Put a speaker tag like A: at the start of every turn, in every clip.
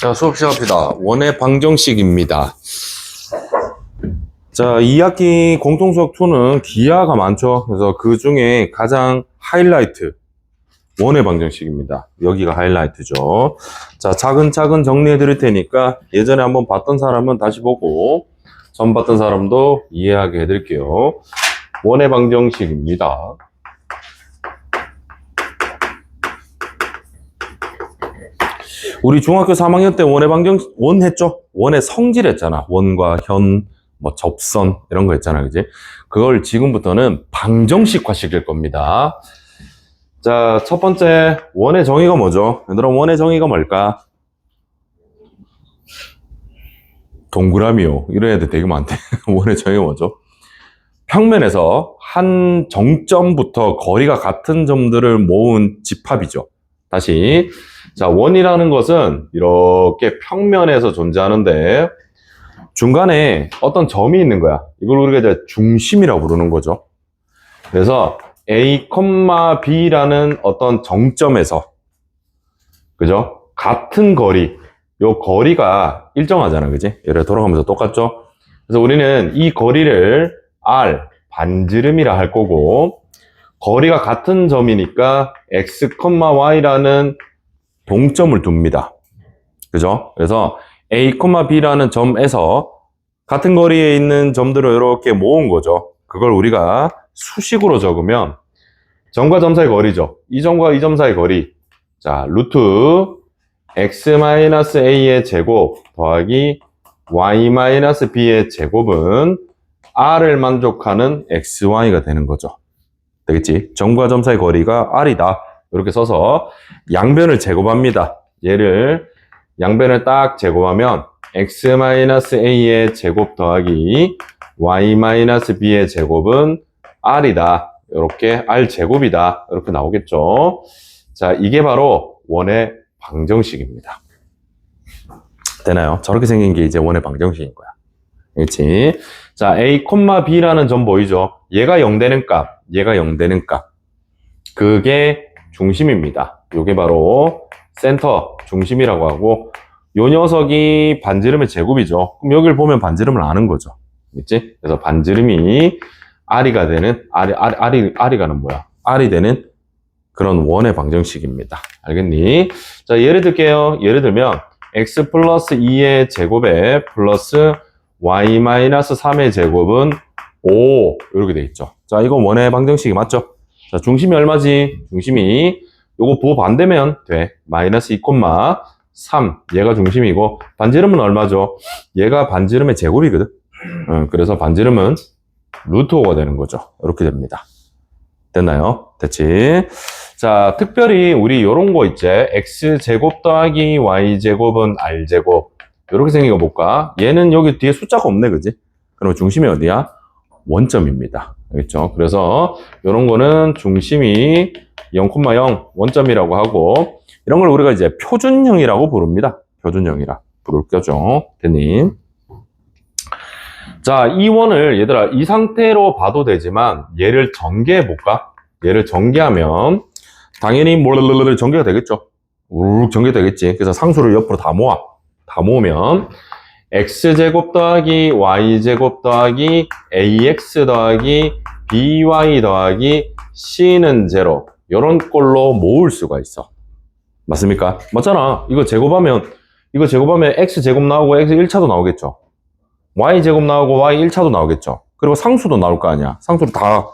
A: 자, 수업 시작합니다. 원의 방정식입니다. 자, 2학기 공통수학2는 기하가 많죠. 그래서 그 중에 가장 하이라이트, 원의 방정식입니다. 여기가 하이라이트죠. 자, 차근차근 정리해 드릴 테니까 예전에 한번 봤던 사람은 다시 보고 처음 봤던 사람도 이해하게 해 드릴게요. 원의 방정식입니다. 우리 중학교 3학년 때 원의 방정식, 원 했죠? 원의 성질 했잖아. 원과 현, 뭐 접선, 이런 거 했잖아. 그지? 그걸 지금부터는 방정식화 시킬 겁니다. 자, 첫 번째, 원의 정의가 뭐죠? 얘들아, 원의 정의가 뭘까? 동그라미요. 이런 애들 되게 많대. 원의 정의가 뭐죠? 평면에서 한 정점부터 거리가 같은 점들을 모은 집합이죠. 다시. 자, 원이라는 것은 이렇게 평면에서 존재하는데 중간에 어떤 점이 있는 거야. 이걸 우리가 이제 중심이라고 부르는 거죠. 그래서 A, B라는 어떤 정점에서 그죠? 같은 거리, 요 거리가 일정하잖아. 그지? 얘를 돌아가면서 똑같죠? 그래서 우리는 이 거리를 R, 반지름이라 할 거고 거리가 같은 점이니까 X, Y라는 동점을 둡니다. 그죠? 그래서 A, B라는 점에서 같은 거리에 있는 점들을 이렇게 모은 거죠. 그걸 우리가 수식으로 적으면 점과 점 사이 거리죠. 이 점과 이 점 사이 거리. 자, 루트 X-A의 제곱 더하기 Y-B의 제곱은 R을 만족하는 XY가 되는 거죠. 되겠지? 점과 점 사이 거리가 R이다. 이렇게 써서 양변을 제곱합니다. 얘를 양변을 딱 제곱하면 X-A의 제곱 더하기 Y-B의 제곱은 R이다. 이렇게 R 제곱이다. 이렇게 나오겠죠. 자, 이게 바로 원의 방정식입니다. 되나요? 저렇게 생긴 게 이제 원의 방정식인 거야. 그렇지? 자, A, B라는 점 보이죠? 얘가 0 되는 값, 얘가 0 되는 값. 그게 중심입니다. 요게 바로 센터, 중심이라고 하고 요 녀석이 반지름의 제곱이죠. 그럼 여기를 보면 반지름을 아는 거죠. 그치? 그래서 반지름이 R이가 되는, R이가는 뭐야? R이 되는 그런 원의 방정식입니다. 알겠니? 자, 예를 들게요. 예를 들면 X 플러스 2의 제곱에 플러스 Y-3의 제곱은 5 이렇게 돼 있죠. 자, 이건 원의 방정식이 맞죠? 자, 중심이 얼마지? 중심이 요거 부호 반대면 돼. 마이너스 2, 3 얘가 중심이고 반지름은 얼마죠? 얘가 반지름의 제곱이거든. 그래서 반지름은 루트 5가 되는 거죠. 이렇게 됩니다. 됐나요? 됐지? 자, 특별히 우리 요런 거 있지? X제곱 더하기 Y제곱은 R제곱 이렇게 생긴 거 볼까? 얘는 여기 뒤에 숫자가 없네, 그지? 그러면 중심이 어디야? 원점입니다. 알겠죠? 그래서 이런 거는 중심이 0,0 원점이라고 하고 이런 걸 우리가 이제 표준형이라고 부릅니다. 표준형이라 부를 거죠. 됐니? 자, 이 원을 얘들아 이 상태로 봐도 되지만 얘를 전개해 볼까? 얘를 전개하면 당연히 전개가 되겠죠. 우르륵 전개되겠지. 그래서 상수를 옆으로 다 모아. 다 모으면 X제곱 더하기 Y제곱 더하기 AX 더하기 BY 더하기 C는 0 이런 꼴로 모을 수가 있어. 맞습니까? 맞잖아. 이거 제곱하면 X제곱 나오고 X 1차도 나오겠죠. Y제곱 나오고 Y 1차도 나오겠죠. 그리고 상수도 나올 거 아니야. 상수를 다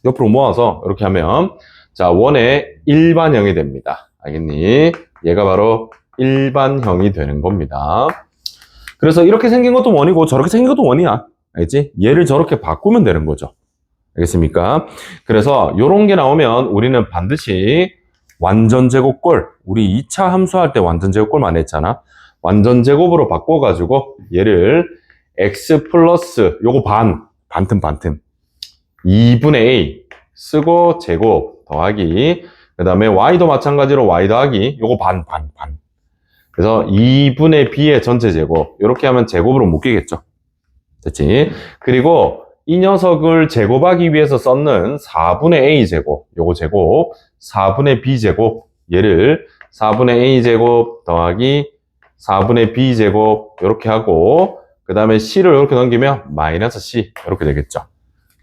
A: 옆으로 모아서 이렇게 하면 자, 원의 일반형이 됩니다. 알겠니? 얘가 바로 일반형이 되는 겁니다. 그래서 이렇게 생긴 것도 원이고 저렇게 생긴 것도 원이야. 알겠지? 얘를 저렇게 바꾸면 되는 거죠. 알겠습니까? 그래서 이런 게 나오면 우리는 반드시 완전제곱꼴, 우리 2차 함수할 때 완전제곱꼴만 했잖아. 완전제곱으로 바꿔가지고 얘를 x 플러스 요거 반틈 2분의 a 쓰고 제곱 더하기 그 다음에 y도 마찬가지로 y 더하기 요거 반 그래서 2분의 b의 전체 제곱 이렇게 하면 제곱으로 묶이겠죠. 됐지? 그리고 이 녀석을 제곱하기 위해서 썼는 4분의 a 제곱 요거 제곱 4분의 b 제곱 얘를 4분의 a제곱 더하기 4분의 b제곱 이렇게 하고 그 다음에 c를 이렇게 넘기면 마이너스 c 이렇게 되겠죠.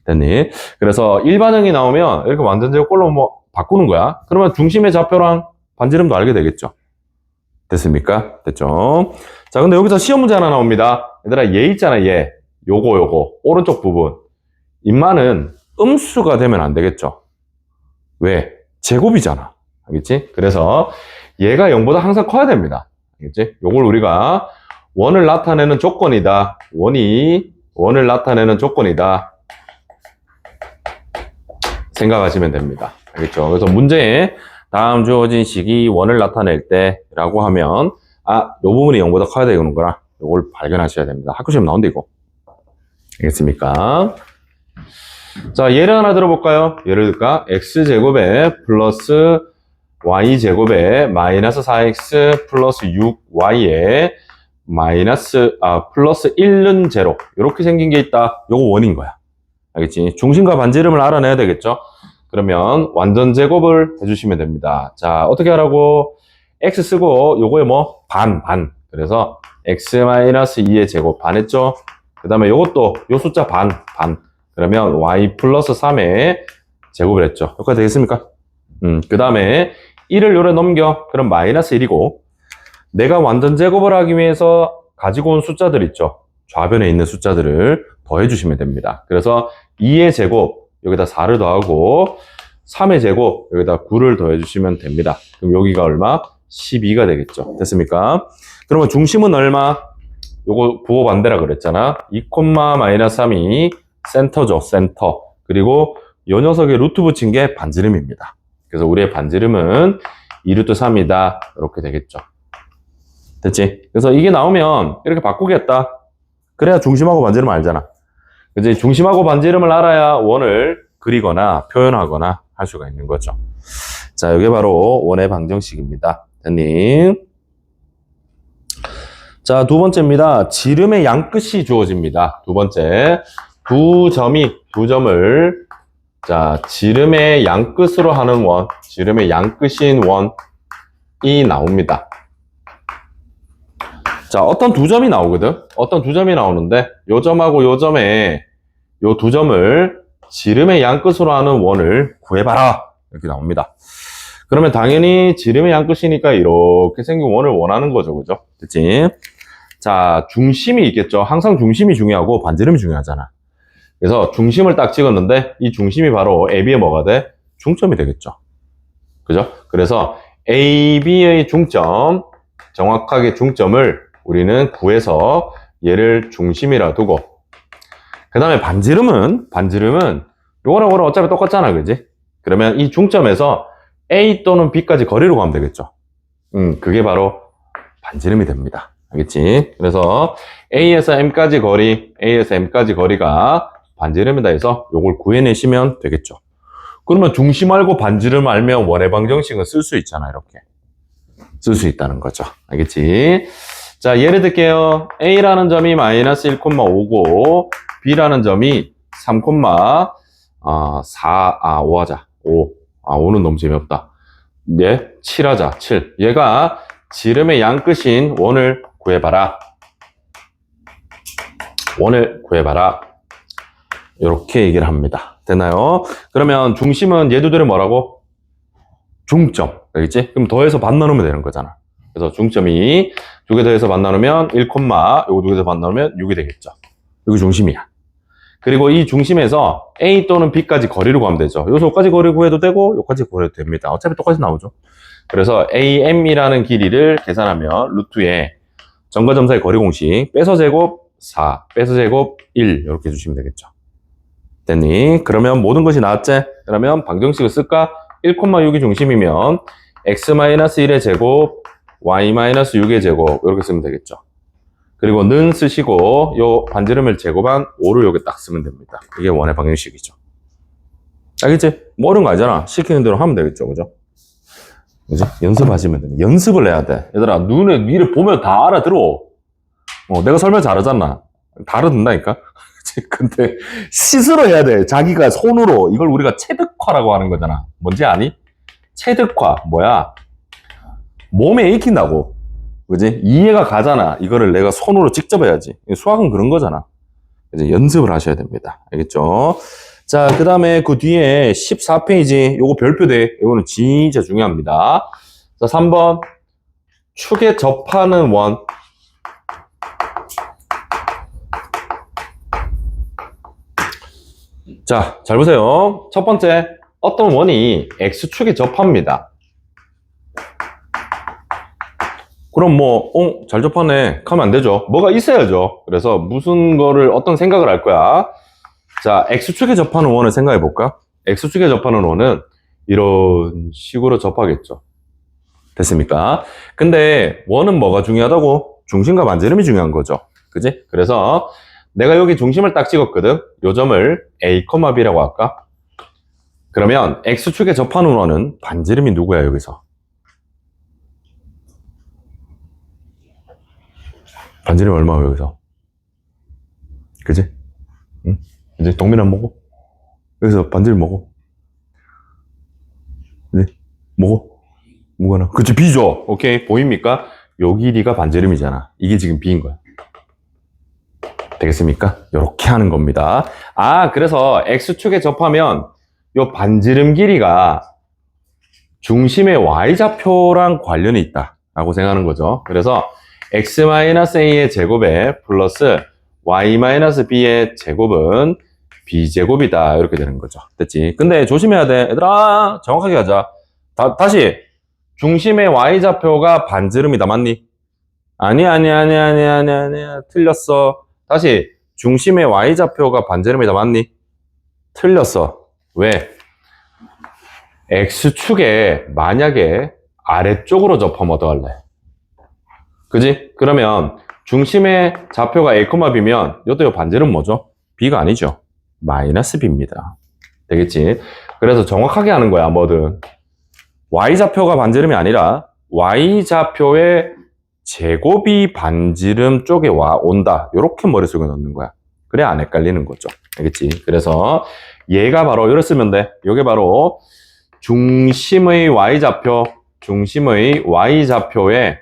A: 됐니? 그래서 일반형이 나오면 이렇게 완전제곱꼴로 뭐 바꾸는 거야. 그러면 중심의 좌표랑 반지름도 알게 되겠죠. 됐습니까? 됐죠? 자, 근데 여기서 시험 문제 하나 나옵니다. 얘들아, 얘 있잖아, 얘. 요거. 오른쪽 부분. 인마는 음수가 되면 안 되겠죠. 왜? 제곱이잖아. 알겠지? 그래서 얘가 0보다 항상 커야 됩니다. 알겠지? 요걸 우리가 원을 나타내는 조건이다. 원을 나타내는 조건이다. 생각하시면 됩니다. 알겠죠? 그래서 문제에 다음 주어진 식이 원을 나타낼 때 라고 하면 요 부분이 0보다 커야 되는구나. 요걸 발견하셔야 됩니다. 학교 시험 나온대 이거. 알겠습니까? 자, 예를 하나 들어볼까요? 예를 들까? x제곱에 플러스 y제곱에 마이너스 4x 플러스 6y에 플러스 1는 제로. 이렇게 생긴 게 있다. 요거 원인 거야. 알겠지? 중심과 반지름을 알아내야 되겠죠? 그러면 완전 제곱을 해주시면 됩니다. 자, 어떻게 하라고? x 쓰고 요거에 뭐? 반. 그래서 x-2의 제곱 반 했죠? 그 다음에 요것도 요 숫자 반. 그러면 y 플러스 3의 제곱을 했죠. 여기까지 되겠습니까? 그 다음에 1을 요래 넘겨. 그럼 마이너스 1이고 내가 완전 제곱을 하기 위해서 가지고 온 숫자들 있죠. 좌변에 있는 숫자들을 더해주시면 됩니다. 그래서 2의 제곱 여기다 4를 더하고 3의 제곱 여기다 9를 더해주시면 됩니다. 그럼 여기가 얼마? 12가 되겠죠. 됐습니까? 그러면 중심은 얼마? 요거 부호 반대라 그랬잖아. 2, 마이너스 3이 센터죠. 센터. 그리고 요 녀석에 루트 붙인 게 반지름입니다. 그래서 우리의 반지름은 2루트 3이다. 이렇게 되겠죠. 됐지? 그래서 이게 나오면 이렇게 바꾸겠다. 그래야 중심하고 반지름을 알잖아. 그치? 중심하고 반지름을 알아야 원을 그리거나 표현하거나 할 수가 있는 거죠. 자, 이게 바로 원의 방정식입니다. 됐니? 자, 두 번째입니다. 지름의 양끝이 주어집니다. 두 번째. 두 점을 자, 지름의 양끝으로 하는 원, 지름의 양끝인 원이 나옵니다. 자, 어떤 두 점이 나오거든? 어떤 두 점이 나오는데, 요 점하고 요 점에, 요 두 점을 지름의 양끝으로 하는 원을 구해봐라. 이렇게 나옵니다. 그러면 당연히 지름의 양끝이니까 이렇게 생긴 원을 원하는 거죠. 그죠? 됐지? 자, 중심이 있겠죠. 항상 중심이 중요하고 반지름이 중요하잖아. 그래서 중심을 딱 찍었는데, 이 중심이 바로 AB의 뭐가 돼? 중점이 되겠죠. 그죠? 그래서 AB의 중점, 정확하게 중점을 우리는 구해서 얘를 중심이라 두고 그 다음에 반지름은 요거랑 어차피 똑같잖아. 그지? 그러면 이 중점에서 A 또는 B까지 거리로 가면 되겠죠. 그게 바로 반지름이 됩니다. 알겠지? 그래서 A에서 M까지 거리가 반지름이다 해서 요걸 구해내시면 되겠죠. 그러면 중심 알고 반지름 알면 원의 방정식은 쓸 수 있잖아. 이렇게 쓸 수 있다는 거죠. 알겠지? 자, 예를 들게요. A라는 점이 마이너스 1,5고 B라는 점이 3,4 5 하자. 5는 너무 재미없다. 예, 7 하자. 7. 얘가 지름의 양끝인 원을 구해봐라. 이렇게 얘기를 합니다. 됐나요? 그러면 중심은 얘들은 뭐라고? 중점. 알겠지? 그럼 더해서 반 나누면 되는 거잖아. 그래서 중점이 두 개 더해서 반 나누면 1, 요거 두 개 더해서 반 나누면 6이 되겠죠. 여기 중심이야. 그리고 이 중심에서 A 또는 B까지 거리로 가면 되죠. 요소까지 거리 구해도 되고 요까지 구해도 됩니다. 어차피 똑같이 나오죠. 그래서 AM이라는 길이를 계산하면 루트에 점과 점 사이 거리 공식 빼서 제곱 4, 빼서 제곱 1 이렇게 해주시면 되겠죠. 됐니? 그러면 모든 것이 나왔지? 그러면 방정식을 쓸까? 1,6이 중심이면 x-1의 제곱, y-6의 제곱 이렇게 쓰면 되겠죠. 그리고 는 쓰시고 요 반지름을 제곱한 5를 여기 딱 쓰면 됩니다. 이게 원의 방정식이죠. 알겠지? 뭐 어려운 거 아니잖아. 시키는 대로 하면 되겠죠. 그죠? 그죠? 연습하시면 됩니다. 연습을 해야 돼. 얘들아, 눈에 위를 보면 다 알아들어. 내가 설명 잘하잖아. 다 알아듣는다니까? 근데 스스로 해야 돼. 자기가 손으로. 이걸 우리가 체득화라고 하는 거잖아. 뭔지 아니? 체득화 뭐야? 몸에 익힌다고. 그지? 이해가 가잖아. 이거를 내가 손으로 직접 해야지. 수학은 그런 거잖아. 이제 연습을 하셔야 됩니다. 알겠죠? 자, 그 다음에 그 뒤에 14페이지, 요거 별표돼. 요거는 진짜 중요합니다. 자, 3번. 축에 접하는 원. 자, 잘 보세요. 첫 번째, 어떤 원이 X축에 접합니다. 그럼 잘 접하네. 하면 안 되죠. 뭐가 있어야죠. 그래서 무슨 거를, 어떤 생각을 할 거야. 자, X축에 접하는 원을 생각해 볼까? X축에 접하는 원은 이런 식으로 접하겠죠. 됐습니까? 근데 원은 뭐가 중요하다고? 중심과 반지름이 중요한 거죠. 그지? 그래서 내가 여기 중심을 딱 찍었거든. 요 점을 A, B라고 할까? 그러면 X축에 접하는 원은 반지름이 누구야, 여기서? 반지름이 얼마야, 여기서? 그지? 응? 이제 동민아 뭐고? 여기서 반지름 뭐고? 네? 뭐고? 뭐가 나? 그치, B죠? 오케이. 보입니까? 요 길이가 반지름이잖아. 이게 지금 B인 거야. 되겠습니까? 이렇게 하는 겁니다. 그래서 X축에 접하면 요 반지름 길이가 중심의 Y좌표랑 관련이 있다라고 생각하는 거죠. 그래서 X-A의 제곱에 플러스 Y-B의 제곱은 B제곱이다. 이렇게 되는 거죠. 됐지? 근데 조심해야 돼. 얘들아, 정확하게 하자. 다시. 중심의 Y좌표가 반지름이다. 맞니? 아니야. 틀렸어. 다시. 중심의 Y좌표가 반지름이다. 맞니? 틀렸어. 왜? X축에 만약에 아래쪽으로 접하면 어떡할래? 그지? 그러면 중심의 좌표가 A, B면 요때 요 반지름 뭐죠? B가 아니죠. 마이너스 B입니다. 되겠지? 그래서 정확하게 하는 거야, 뭐든. Y좌표가 반지름이 아니라 Y좌표의 제곱이 반지름 쪽에 온다. 요렇게 머릿속에 넣는 거야. 그래 안 헷갈리는 거죠. 알겠지? 그래서 얘가 바로 이렇게 쓰면 돼. 요게 바로 중심의 Y좌표의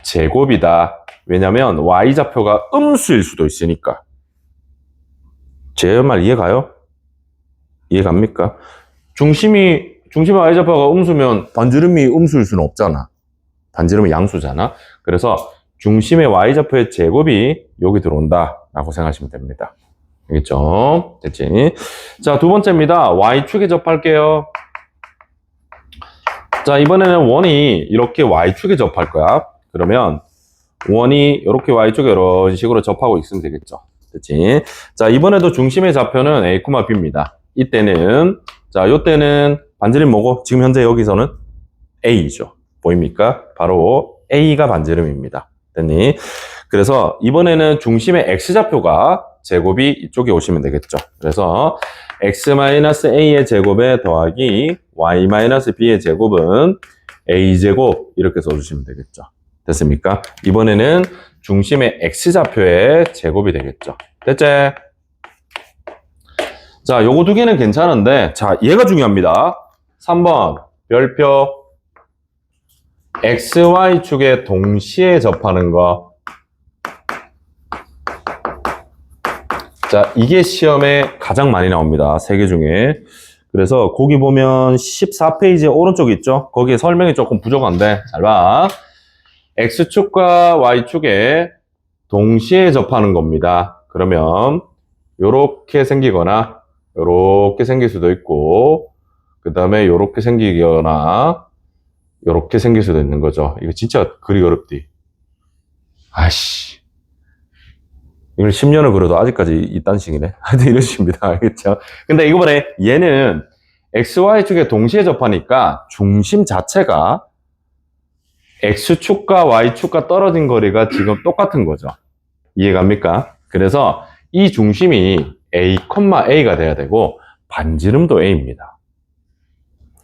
A: 제곱이다. 왜냐면 Y좌표가 음수일 수도 있으니까. 제 말 이해가요? 이해갑니까? 중심의 Y좌표가 음수면 반지름이 음수일 수는 없잖아. 반지름이 양수잖아. 그래서 중심의 Y좌표의 제곱이 여기 들어온다라고 생각하시면 됩니다. 알겠죠? 됐지? 자, 두 번째입니다. Y축에 접할게요. 자, 이번에는 원이 이렇게 Y축에 접할 거야. 그러면 원이 이렇게 Y축에 이런 식으로 접하고 있으면 되겠죠. 됐지? 자, 이번에도 중심의 좌표는 A, B입니다. 이때는, 요때는 반지름 뭐고? 지금 현재 여기서는 A죠. 보입니까? 바로 A가 반지름입니다. 됐니? 그래서 이번에는 중심의 X좌표가 제곱이 이쪽에 오시면 되겠죠. 그래서 X-A의 제곱에 더하기 Y-B의 제곱은 A제곱 이렇게 써주시면 되겠죠. 됐습니까? 이번에는 중심의 X좌표의 제곱이 되겠죠. 됐지? 자, 요거 두 개는 괜찮은데, 자, 얘가 중요합니다. 3번, 별표, XY축에 동시에 접하는 거. 자, 이게 시험에 가장 많이 나옵니다. 세 개 중에. 그래서 거기 보면 14페이지 오른쪽 있죠? 거기에 설명이 조금 부족한데, 잘 봐. X축과 Y축에 동시에 접하는 겁니다. 그러면 요렇게 생기거나 요렇게 생길 수도 있고 그 다음에 요렇게 생기거나 요렇게 생길 수도 있는 거죠. 이거 진짜 그리기 어렵디. 아이씨, 이걸 10년을 그려도 아직까지 이딴 식이네. 하여튼 이런 식입니다. 알겠죠? 근데 이번에 얘는 XY축에 동시에 접하니까 중심 자체가 X축과 Y축과 떨어진 거리가 지금 똑같은 거죠. 이해갑니까? 그래서 이 중심이 A, A가 돼야 되고 반지름도 A입니다.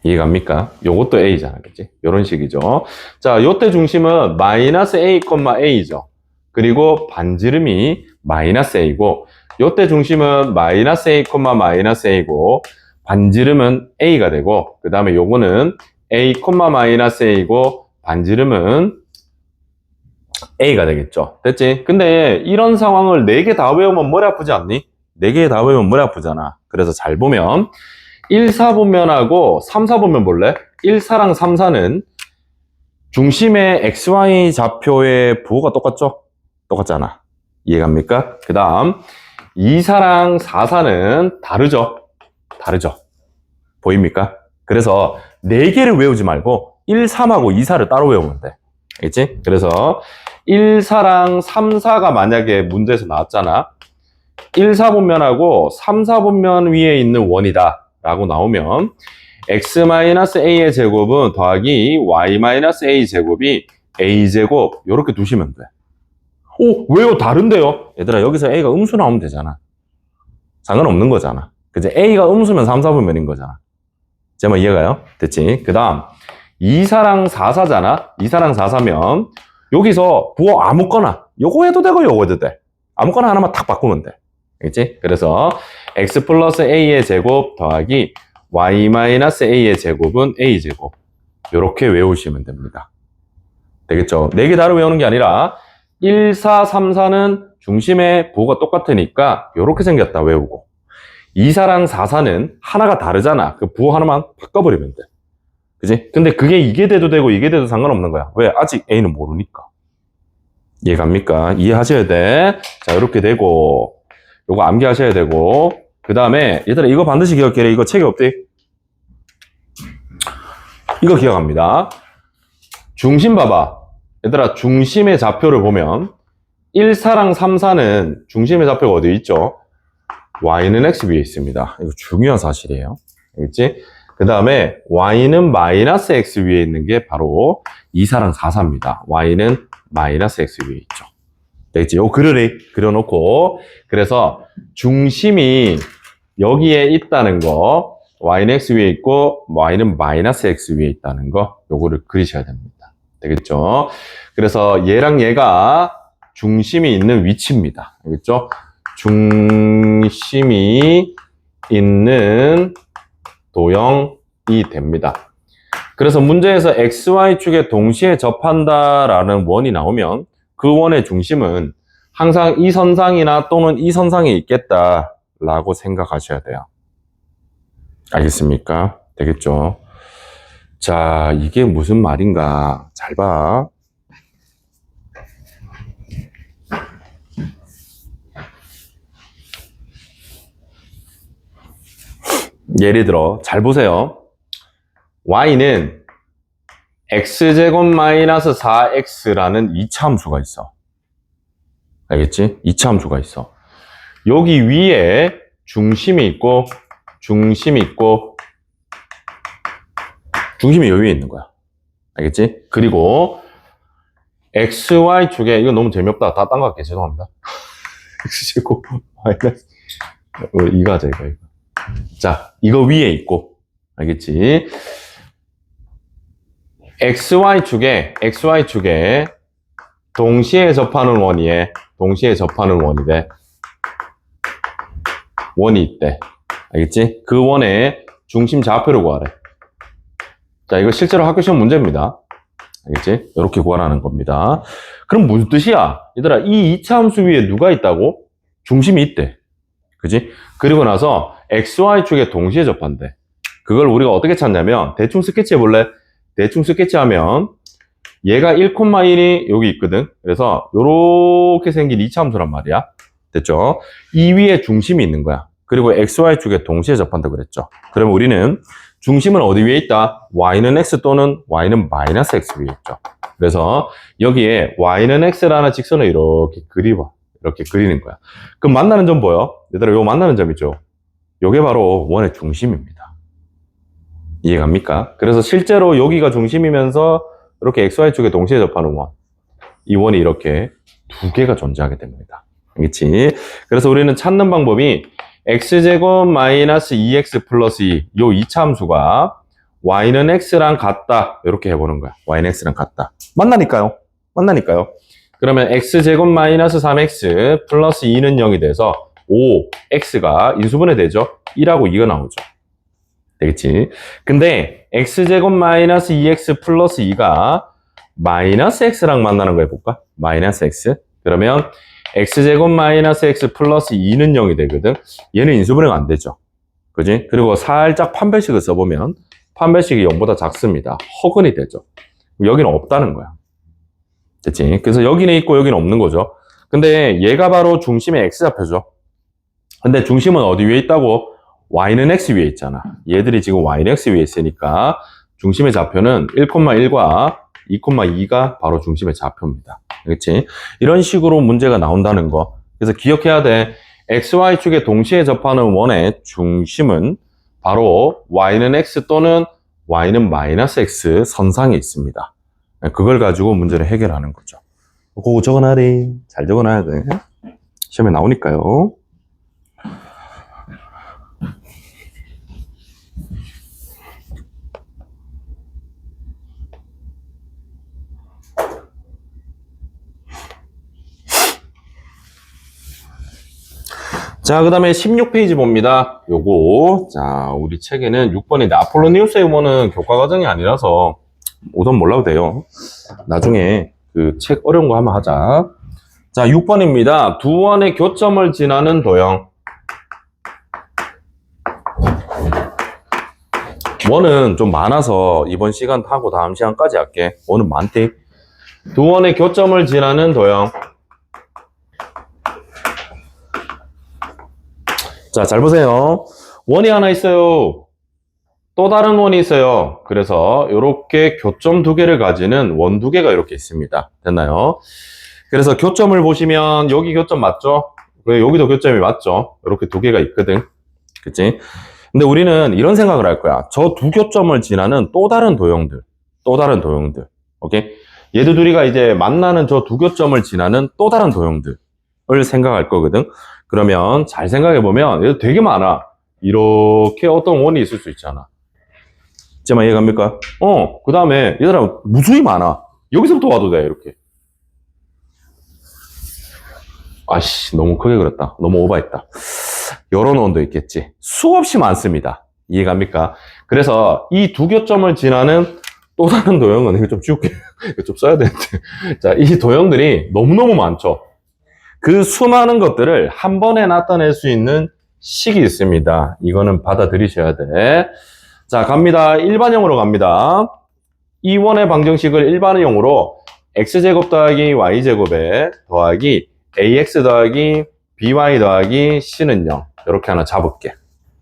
A: 이해갑니까? 요것도 A잖아, 그치? 요런 식이죠. 자, 요때 중심은 마이너스 A, A죠. 그리고 반지름이 마이너스 A고 요때 중심은 마이너스 A, 마이너스 A고 반지름은 A가 되고 그 다음에 요거는 A, 마이너스 A고 반지름은 A가 되겠죠. 됐지? 근데 이런 상황을 4개 다 외우면 머리 아프지 않니? 4개 다 외우면 머리 아프잖아. 그래서 잘 보면 1, 4분면하고 3, 4분면 볼래? 1, 4랑 3, 4는 중심의 XY 좌표의 부호가 똑같죠? 똑같잖아. 이해갑니까? 그 다음 2, 4랑 4, 4는 다르죠? 다르죠? 보입니까? 그래서 4개를 외우지 말고 1, 3하고 2, 4를 따로 외우면 돼. 알겠지? 그래서 1, 4랑 3, 4가 만약에 문제에서 나왔잖아. 1, 4분면하고 3, 4분면 위에 있는 원이다 라고 나오면 x-a의 제곱은 더하기 y-a 제곱이 a제곱 이렇게 두시면 돼. 오, 왜요? 다른데요? 얘들아, 여기서 a가 음수 나오면 되잖아. 상관없는 거잖아. 그치? a가 음수면 3, 4분면인 거잖아. 제 말 이해가요? 됐지? 그 다음 2, 4랑 4, 4잖아. 2, 4랑 4, 4면 여기서 부호 아무거나 요거 해도 되고 요거 해도 돼. 아무거나 하나만 탁 바꾸면 돼. 알겠지? 그래서 x 플러스 a의 제곱 더하기 y 마이너스 a의 제곱은 a제곱. 요렇게 외우시면 됩니다. 되겠죠? 4개 다로 외우는 게 아니라 1, 4, 3, 4는 중심의 부호가 똑같으니까 요렇게 생겼다 외우고 2, 4랑 4, 4는 하나가 다르잖아. 그 부호 하나만 바꿔버리면 돼. 그지? 근데 그게 이게 돼도 되고 이게 돼도 상관없는 거야. 왜? 아직 A는 모르니까. 이해갑니까? 이해하셔야 돼. 자, 이렇게 되고 요거 암기하셔야 되고 그 다음에 얘들아 이거 반드시 기억해. 이거 책에 없대. 이거 기억합니다. 중심 봐봐. 얘들아 중심의 좌표를 보면 1, 4랑 3, 4는 중심의 좌표가 어디 있죠? Y는 X 위에 있습니다. 이거 중요한 사실이에요. 알겠지? 그 다음에 Y는 마이너스 X 위에 있는 게 바로 2, 4랑 4, 4입니다. Y는 마이너스 X 위에 있죠. 되겠지? 요 그려래. 그려놓고 그래서 중심이 여기에 있다는 거 Y는 X 위에 있고 Y는 마이너스 X 위에 있다는 거 요거를 그리셔야 됩니다. 되겠죠? 그래서 얘랑 얘가 중심이 있는 위치입니다. 알겠죠? 중심이 있는 도형이 됩니다. 그래서 문제에서 XY축에 동시에 접한다라는 원이 나오면 그 원의 중심은 항상 이 선상이나 또는 이 선상에 있겠다라고 생각하셔야 돼요. 알겠습니까? 되겠죠? 자, 이게 무슨 말인가? 잘 봐. 예를 들어 잘 보세요. y는 x제곱 마이너스 4x라는 2차 함수가 있어. 알겠지? 2차 함수가 있어. 여기 위에 중심이 있고 중심이 여기 위에 있는 거야. 알겠지? 그리고 xy축에 이거 너무 재미없다. 다 딴 거 할게. 죄송합니다. x제곱 마이너스 이거 하자 이거. 자, 이거 위에 있고, 알겠지? XY축에 동시에 접하는 원이에, 원이 있대. 알겠지? 그 원의 중심 좌표를 구하래. 자, 이거 실제로 학교 시험 문제입니다. 알겠지? 이렇게 구하라는 겁니다. 그럼 무슨 뜻이야? 얘들아, 이 2차 함수 위에 누가 있다고? 중심이 있대. 그지? 그리고 나서 XY축에 동시에 접한대. 그걸 우리가 어떻게 찾냐면 대충 스케치 해볼래? 대충 스케치하면 얘가 1,1이 여기 있거든. 그래서 요렇게 생긴 2차 함수란 말이야. 됐죠? 이 위에 중심이 있는 거야. 그리고 XY축에 동시에 접한다 그랬죠. 그러면 우리는 중심은 어디 위에 있다? Y는 X 또는 Y는 마이너스 X 위에 있죠. 그래서 여기에 Y는 X라는 직선을 이렇게 그리봐. 이렇게 그리는 거야. 그럼 만나는 점 보여? 얘들아, 요 만나는 점 있죠? 요게 바로 원의 중심입니다. 이해갑니까? 그래서 실제로 여기가 중심이면서 이렇게 XY축에 동시에 접하는 원. 이 원이 이렇게 두 개가 존재하게 됩니다. 알겠지? 그래서 우리는 찾는 방법이 x제곱 마이너스 2x 플러스 2, 요 2차 함수가 y는 x랑 같다. 이렇게 해보는 거야. y는 x랑 같다. 만나니까요. 그러면 x제곱 마이너스 3x 플러스 2는 0이 돼서 5x가 인수분해 되죠. 1하고 2가 나오죠. 되겠지? 근데 x제곱 마이너스 2x 플러스 2가 마이너스 x랑 만나는 거 해볼까? 마이너스 x. 그러면 x제곱 마이너스 x 플러스 2는 0이 되거든. 얘는 인수분해가 안 되죠. 그지? 그리고 살짝 판별식을 써보면 판별식이 0보다 작습니다. 허근이 되죠. 여기는 없다는 거야. 됐지? 그래서 여기는 있고 여기는 없는 거죠. 근데 얘가 바로 중심의 x좌표죠. 근데 중심은 어디 위에 있다고? y는 x 위에 있잖아. 얘들이 지금 y는 x 위에 있으니까 중심의 좌표는 1,1과 2,2가 바로 중심의 좌표입니다. 그렇지? 이런 식으로 문제가 나온다는 거. 그래서 기억해야 돼. XY축에 동시에 접하는 원의 중심은 바로 Y는 X 또는 Y는 마이너스 X 선상에 있습니다. 그걸 가지고 문제를 해결하는 거죠. 그거 적어놔래. 잘 적어놔야 돼. 시험에 나오니까요. 자, 그 다음에 16페이지 봅니다. 요거. 자, 우리 책에는 6번인데, 아폴로니우스의 원은 교과과정이 아니라서 우선 몰라도 돼요. 나중에 그 책 어려운 거 한번 하자. 자, 6번입니다. 두 원의 교점을 지나는 도형. 원은 좀 많아서 이번 시간 하고 다음 시간까지 할게. 원은 많대. 두 원의 교점을 지나는 도형. 자, 잘 보세요. 원이 하나 있어요. 또 다른 원이 있어요. 그래서 이렇게 교점 두 개를 가지는 원 두 개가 이렇게 있습니다. 됐나요? 그래서 교점을 보시면 여기 교점 맞죠? 여기도 교점이 맞죠? 이렇게 두 개가 있거든. 그치? 근데 우리는 이런 생각을 할 거야. 저 두 교점을 지나는 또 다른 도형들. 오케이? 얘들 둘이가 이제 만나는 저 두 교점을 지나는 또 다른 도형들을 생각할 거거든. 그러면 잘 생각해보면 얘들 되게 많아. 이렇게 어떤 원이 있을 수 있잖아. 이제만 이해갑니까? 그 다음에 얘들아 무수히 많아. 여기서부터 와도 돼. 이렇게. 아씨, 너무 크게 그렸다. 너무 오버했다. 여러 원도 있겠지. 수없이 많습니다. 이해갑니까? 그래서 이 두 교점을 지나는 또 다른 도형은 이거 좀 지울게. 이거 좀 써야 되는데. 자, 이 도형들이 너무너무 많죠. 그 수많은 것들을 한 번에 나타낼 수 있는 식이 있습니다. 이거는 받아들이셔야 돼. 자, 갑니다. 일반형으로 갑니다. 이 원의 방정식을 일반형으로 x제곱 더하기 y제곱에 더하기 ax 더하기 by 더하기 c는 0. 이렇게 하나 잡을게.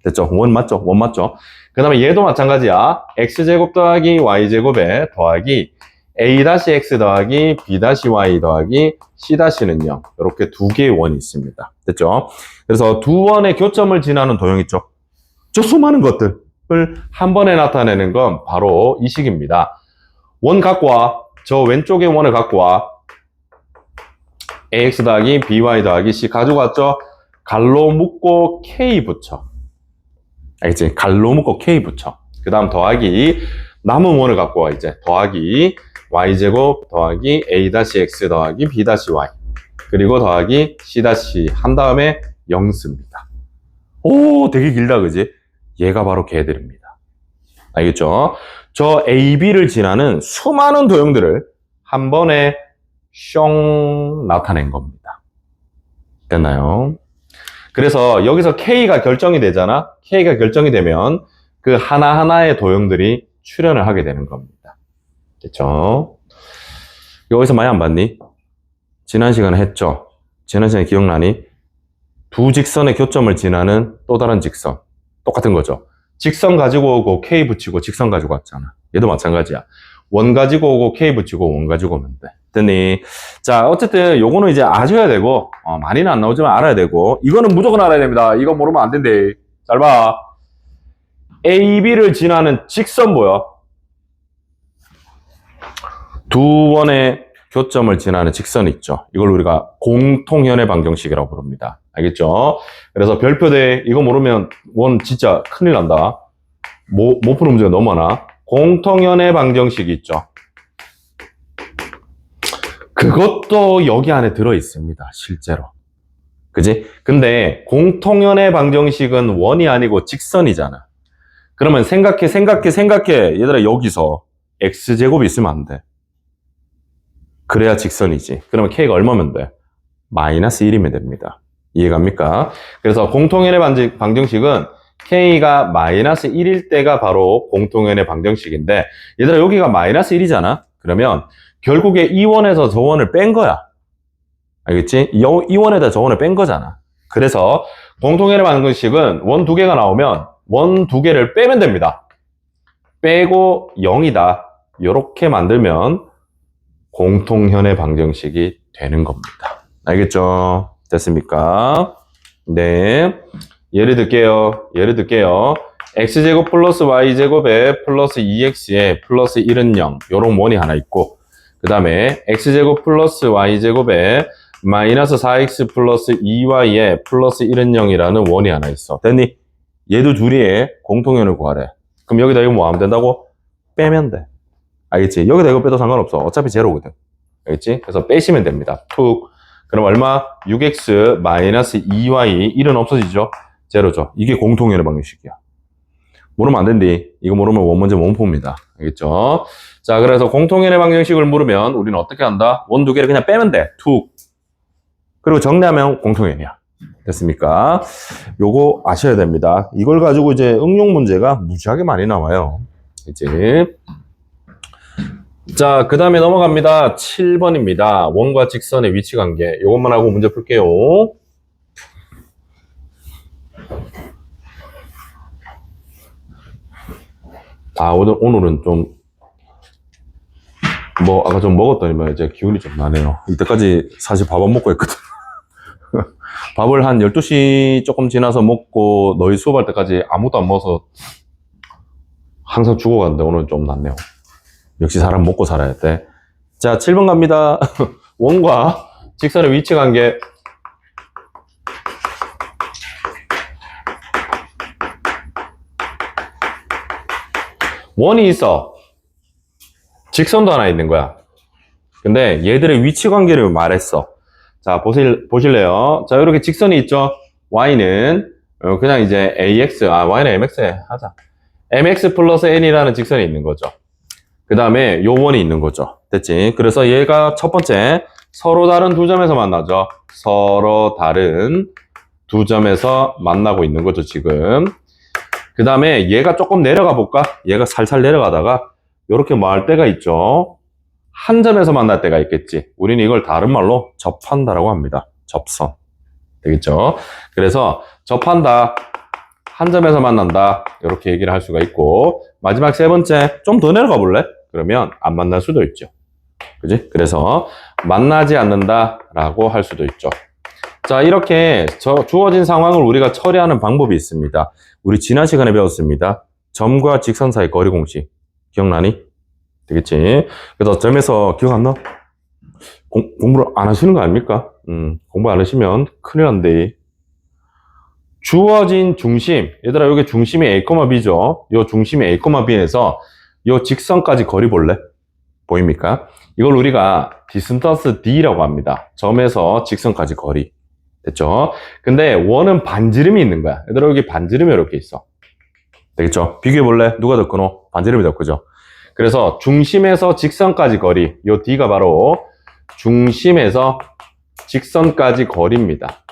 A: 됐죠? 원 맞죠? 원 맞죠? 그 다음에 얘도 마찬가지야. x제곱 더하기 y제곱에 더하기 a-x 더하기 b-y 더하기 c-는 0. 이렇게 두 개의 원이 있습니다. 됐죠? 그래서 두 원의 교점을 지나는 도형 있죠? 저 수많은 것들을 한 번에 나타내는 건 바로 이 식입니다. 원 갖고 와. 저 왼쪽에 원을 갖고 와. ax 더하기 by 더하기 c 가지고 왔죠? 갈로 묶고 k 붙여. 알겠지? 갈로 묶고 k 붙여. 그 다음 더하기 남은 원을 갖고 와. 이제 더하기 y제곱 더하기 a-x 더하기 b-y 그리고 더하기 c- 한 다음에 0 씁니다. 오, 되게 길다, 그지? 얘가 바로 걔들입니다. 알겠죠? 저 a, b를 지나는 수많은 도형들을 한 번에 숑 나타낸 겁니다. 됐나요? 그래서 여기서 k가 결정이 되잖아? k가 결정이 되면 그 하나하나의 도형들이 출현을 하게 되는 겁니다. 됐죠? 여기서 많이 안 봤니? 지난 시간에 했죠? 지난 시간에 기억나니? 두 직선의 교점을 지나는 또 다른 직선. 똑같은 거죠. 직선 가지고 오고 K 붙이고 직선 가지고 왔잖아. 얘도 마찬가지야. 원 가지고 오고 K 붙이고 원 가지고 오면 돼. 됐니? 자, 어쨌든 요거는 이제 아셔야 되고, 많이는 안 나오지만 알아야 되고, 이거는 무조건 알아야 됩니다. 이거 모르면 안 된대. 잘 봐. A, B를 지나는 직선 뭐야? 두 원의 교점을 지나는 직선이 있죠. 이걸 우리가 공통현의 방정식이라고 부릅니다. 알겠죠? 그래서 별표대 이거 모르면 원 진짜 큰일 난다. 못 푸는 문제가 너무 많아. 공통현의 방정식이 있죠. 그것도 여기 안에 들어 있습니다. 실제로. 그지? 근데 공통현의 방정식은 원이 아니고 직선이잖아. 그러면 생각해. 얘들아, 여기서 x제곱이 있으면 안 돼. 그래야 직선이지. 그러면 K가 얼마면 돼? 마이너스 1이면 됩니다. 이해갑니까? 그래서 공통연의 방정식은 K가 마이너스 1일 때가 바로 공통연의 방정식인데, 얘들아, 여기가 마이너스 1이잖아? 그러면 결국에 이 원에서 저 원을 뺀 거야. 알겠지? 이 원에다 저 원을 뺀 거잖아. 그래서 공통연의 방정식은 원 두 개가 나오면 원 두 개를 빼면 됩니다. 빼고 0이다. 이렇게 만들면 공통현의 방정식이 되는 겁니다. 알겠죠? 됐습니까? 네. 예를 들게요. x제곱 플러스 y제곱에 플러스 2x에 플러스 1은 0. 요런 원이 하나 있고, 그 다음에 x제곱 플러스 y제곱에 마이너스 4x 플러스 2y에 플러스 1은 0이라는 원이 하나 있어. 됐니? 얘도 둘이의 공통연을 구하래. 그럼 여기다 이거 뭐 하면 된다고? 빼면 돼. 알겠지? 여기다 이거 빼도 상관없어. 어차피 제로거든. 알겠지? 그래서 빼시면 됩니다. 툭. 그럼 얼마? 6x 마이너스 2y 1은 없어지죠? 제로죠. 이게 공통연의 방정식이야. 모르면 안 된디. 이거 모르면 원 문제 못 풉니다. 알겠죠? 자, 그래서 공통연의 방정식을 물으면 우리는 어떻게 한다? 원 두 개를 그냥 빼면 돼. 툭. 그리고 정리하면 공통연이야. 됐습니까? 요거 아셔야 됩니다. 이걸 가지고 이제 응용 문제가 무지하게 많이 나와요. 이제. 자, 그 다음에 넘어갑니다. 7번입니다. 원과 직선의 위치 관계. 요것만 하고 문제 풀게요. 아, 오늘은 좀, 아까 좀 먹었더니만 이제 기운이 좀 나네요. 이때까지 사실 밥 안 먹고 했거든. 밥을 한 12시 조금 지나서 먹고 너희 수업할 때까지 아무것도 안 먹어서 항상 죽어갔는데 오늘은 좀 낫네요. 역시 사람 먹고 살아야 돼. 자, 7번 갑니다. 원과 직선의 위치 관계. 원이 있어. 직선도 하나 있는 거야. 근데 얘들의 위치 관계를 말했어. 자, 보실래요? 자, 이렇게 직선이 있죠? y는 그냥 이제 y는 mx에 하자. mx 플러스 n이라는 직선이 있는 거죠. 그 다음에 요 원이 있는 거죠. 됐지? 그래서 얘가 첫 번째 서로 다른 두 점에서 만나죠. 서로 다른 두 점에서 만나고 있는 거죠, 지금. 그 다음에 얘가 조금 내려가 볼까? 얘가 살살 내려가다가 이렇게 말 때가 있죠. 한 점에서 만날 때가 있겠지. 우리는 이걸 다른 말로 접한다라고 합니다. 접선. 되겠죠? 그래서 접한다. 한 점에서 만난다. 이렇게 얘기를 할 수가 있고, 마지막 세 번째, 좀 더 내려가 볼래? 그러면 안 만날 수도 있죠. 그지? 그래서 만나지 않는다라고 할 수도 있죠. 자, 이렇게 주어진 상황을 우리가 처리하는 방법이 있습니다. 우리 지난 시간에 배웠습니다. 점과 직선 사이 거리 공식. 기억나니? 되겠지? 그래서 점에서 기억 안 나? 공부를 안 하시는 거 아닙니까? 공부 안 하시면 큰일 난데. 주어진 중심, 얘들아 여기 중심이 A, B죠? 요 중심이 A, B에서 요 직선까지 거리 볼래? 보입니까? 이걸 우리가 디스턴스 D라고 합니다. 점에서 직선까지 거리. 됐죠? 근데 원은 반지름이 있는 거야. 얘들아 여기 반지름이 이렇게 있어. 되겠죠? 비교해 볼래? 누가 더 크노? 반지름이 더 크죠? 그래서 중심에서 직선까지 거리, 요 D가 바로 중심에서 직선까지 거리입니다.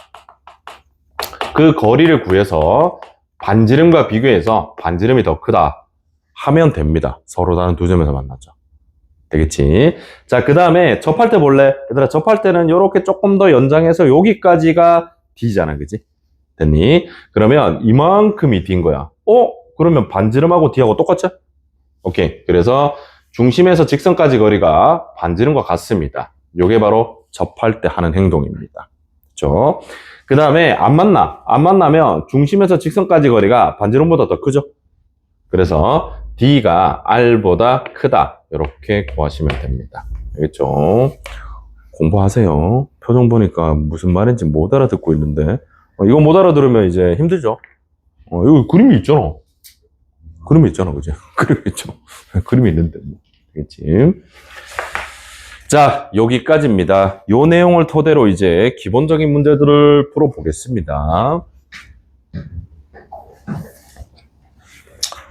A: 그 거리를 구해서 반지름과 비교해서 반지름이 더 크다 하면 됩니다. 서로 다른 두 점에서 만나죠. 되겠지? 자, 그 다음에 접할 때 볼래? 얘들아, 접할 때는 이렇게 조금 더 연장해서 여기까지가 D잖아. 그지? 됐니? 그러면 이만큼이 D인 거야. 그러면 반지름하고 D하고 똑같지? 오케이. 그래서 중심에서 직선까지 거리가 반지름과 같습니다. 요게 바로 접할 때 하는 행동입니다. 그렇죠? 그 다음에 안 만나면 중심에서 직선까지 거리가 반지름보다 더 크죠? 그래서 D가 R보다 크다. 이렇게 구하시면 됩니다. 알겠죠? 공부하세요. 표정 보니까 무슨 말인지 못 알아듣고 있는데 이거 못 알아들으면 이제 힘들죠? 여기 그림이 있잖아. 그지? 그림이 있죠. 그림이 있는데 뭐. 알겠지? 자, 여기까지입니다. 요 내용을 토대로 이제 기본적인 문제들을 풀어보겠습니다.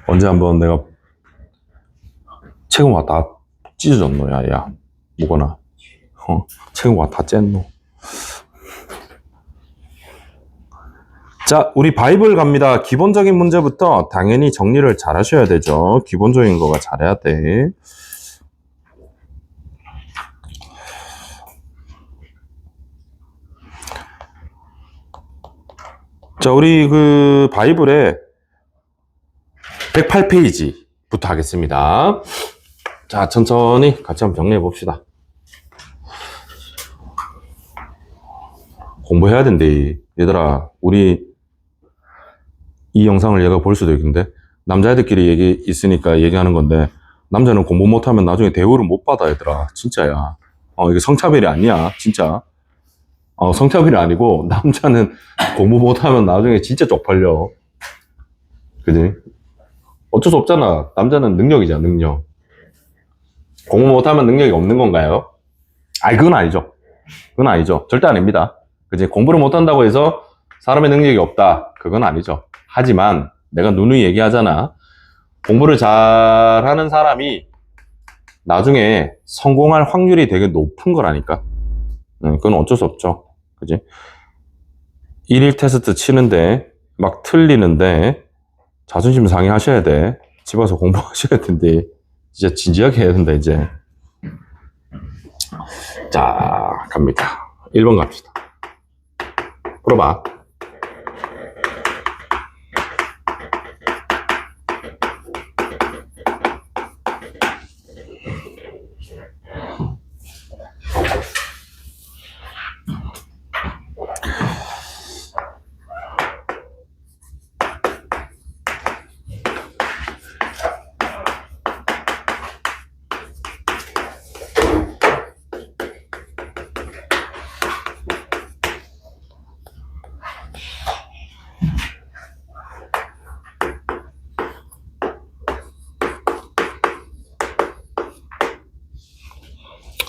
A: 언제 한번 내가 책은 다 찢어졌노, 야. 뭐거나. 책은 와 다 쨌노. 자, 우리 바이블 갑니다. 기본적인 문제부터 당연히 정리를 잘 하셔야 되죠. 기본적인 거가 잘해야 돼. 자, 우리 그 바이블에 108페이지부터 하겠습니다. 자, 천천히 같이 한번 정리해 봅시다. 공부해야 된대. 얘들아, 우리 이 영상을 얘가 볼 수도 있는데 남자애들끼리 얘기 있으니까 얘기하는 건데 남자는 공부 못하면 나중에 대우를 못 받아. 얘들아, 진짜야. 이게 성차별이 아니야, 진짜. 성차별이 아니고 남자는 공부 못하면 나중에 진짜 쪽팔려. 그지? 어쩔 수 없잖아. 남자는 능력이잖아, 능력. 공부 못하면 능력이 없는 건가요? 아니, 그건 아니죠. 그건 아니죠. 절대 아닙니다. 그지? 공부를 못한다고 해서 사람의 능력이 없다. 그건 아니죠. 하지만 내가 누누이 얘기하잖아. 공부를 잘하는 사람이 나중에 성공할 확률이 되게 높은 거라니까. 그건 어쩔 수 없죠. 그지? 일일 테스트 치는데 막 틀리는데 자존심 상해하셔야 돼. 집 와서 공부하셔야 된대. 진짜 진지하게 해야 된다, 이제. 자, 갑니다. 1번 갑시다. 풀어봐.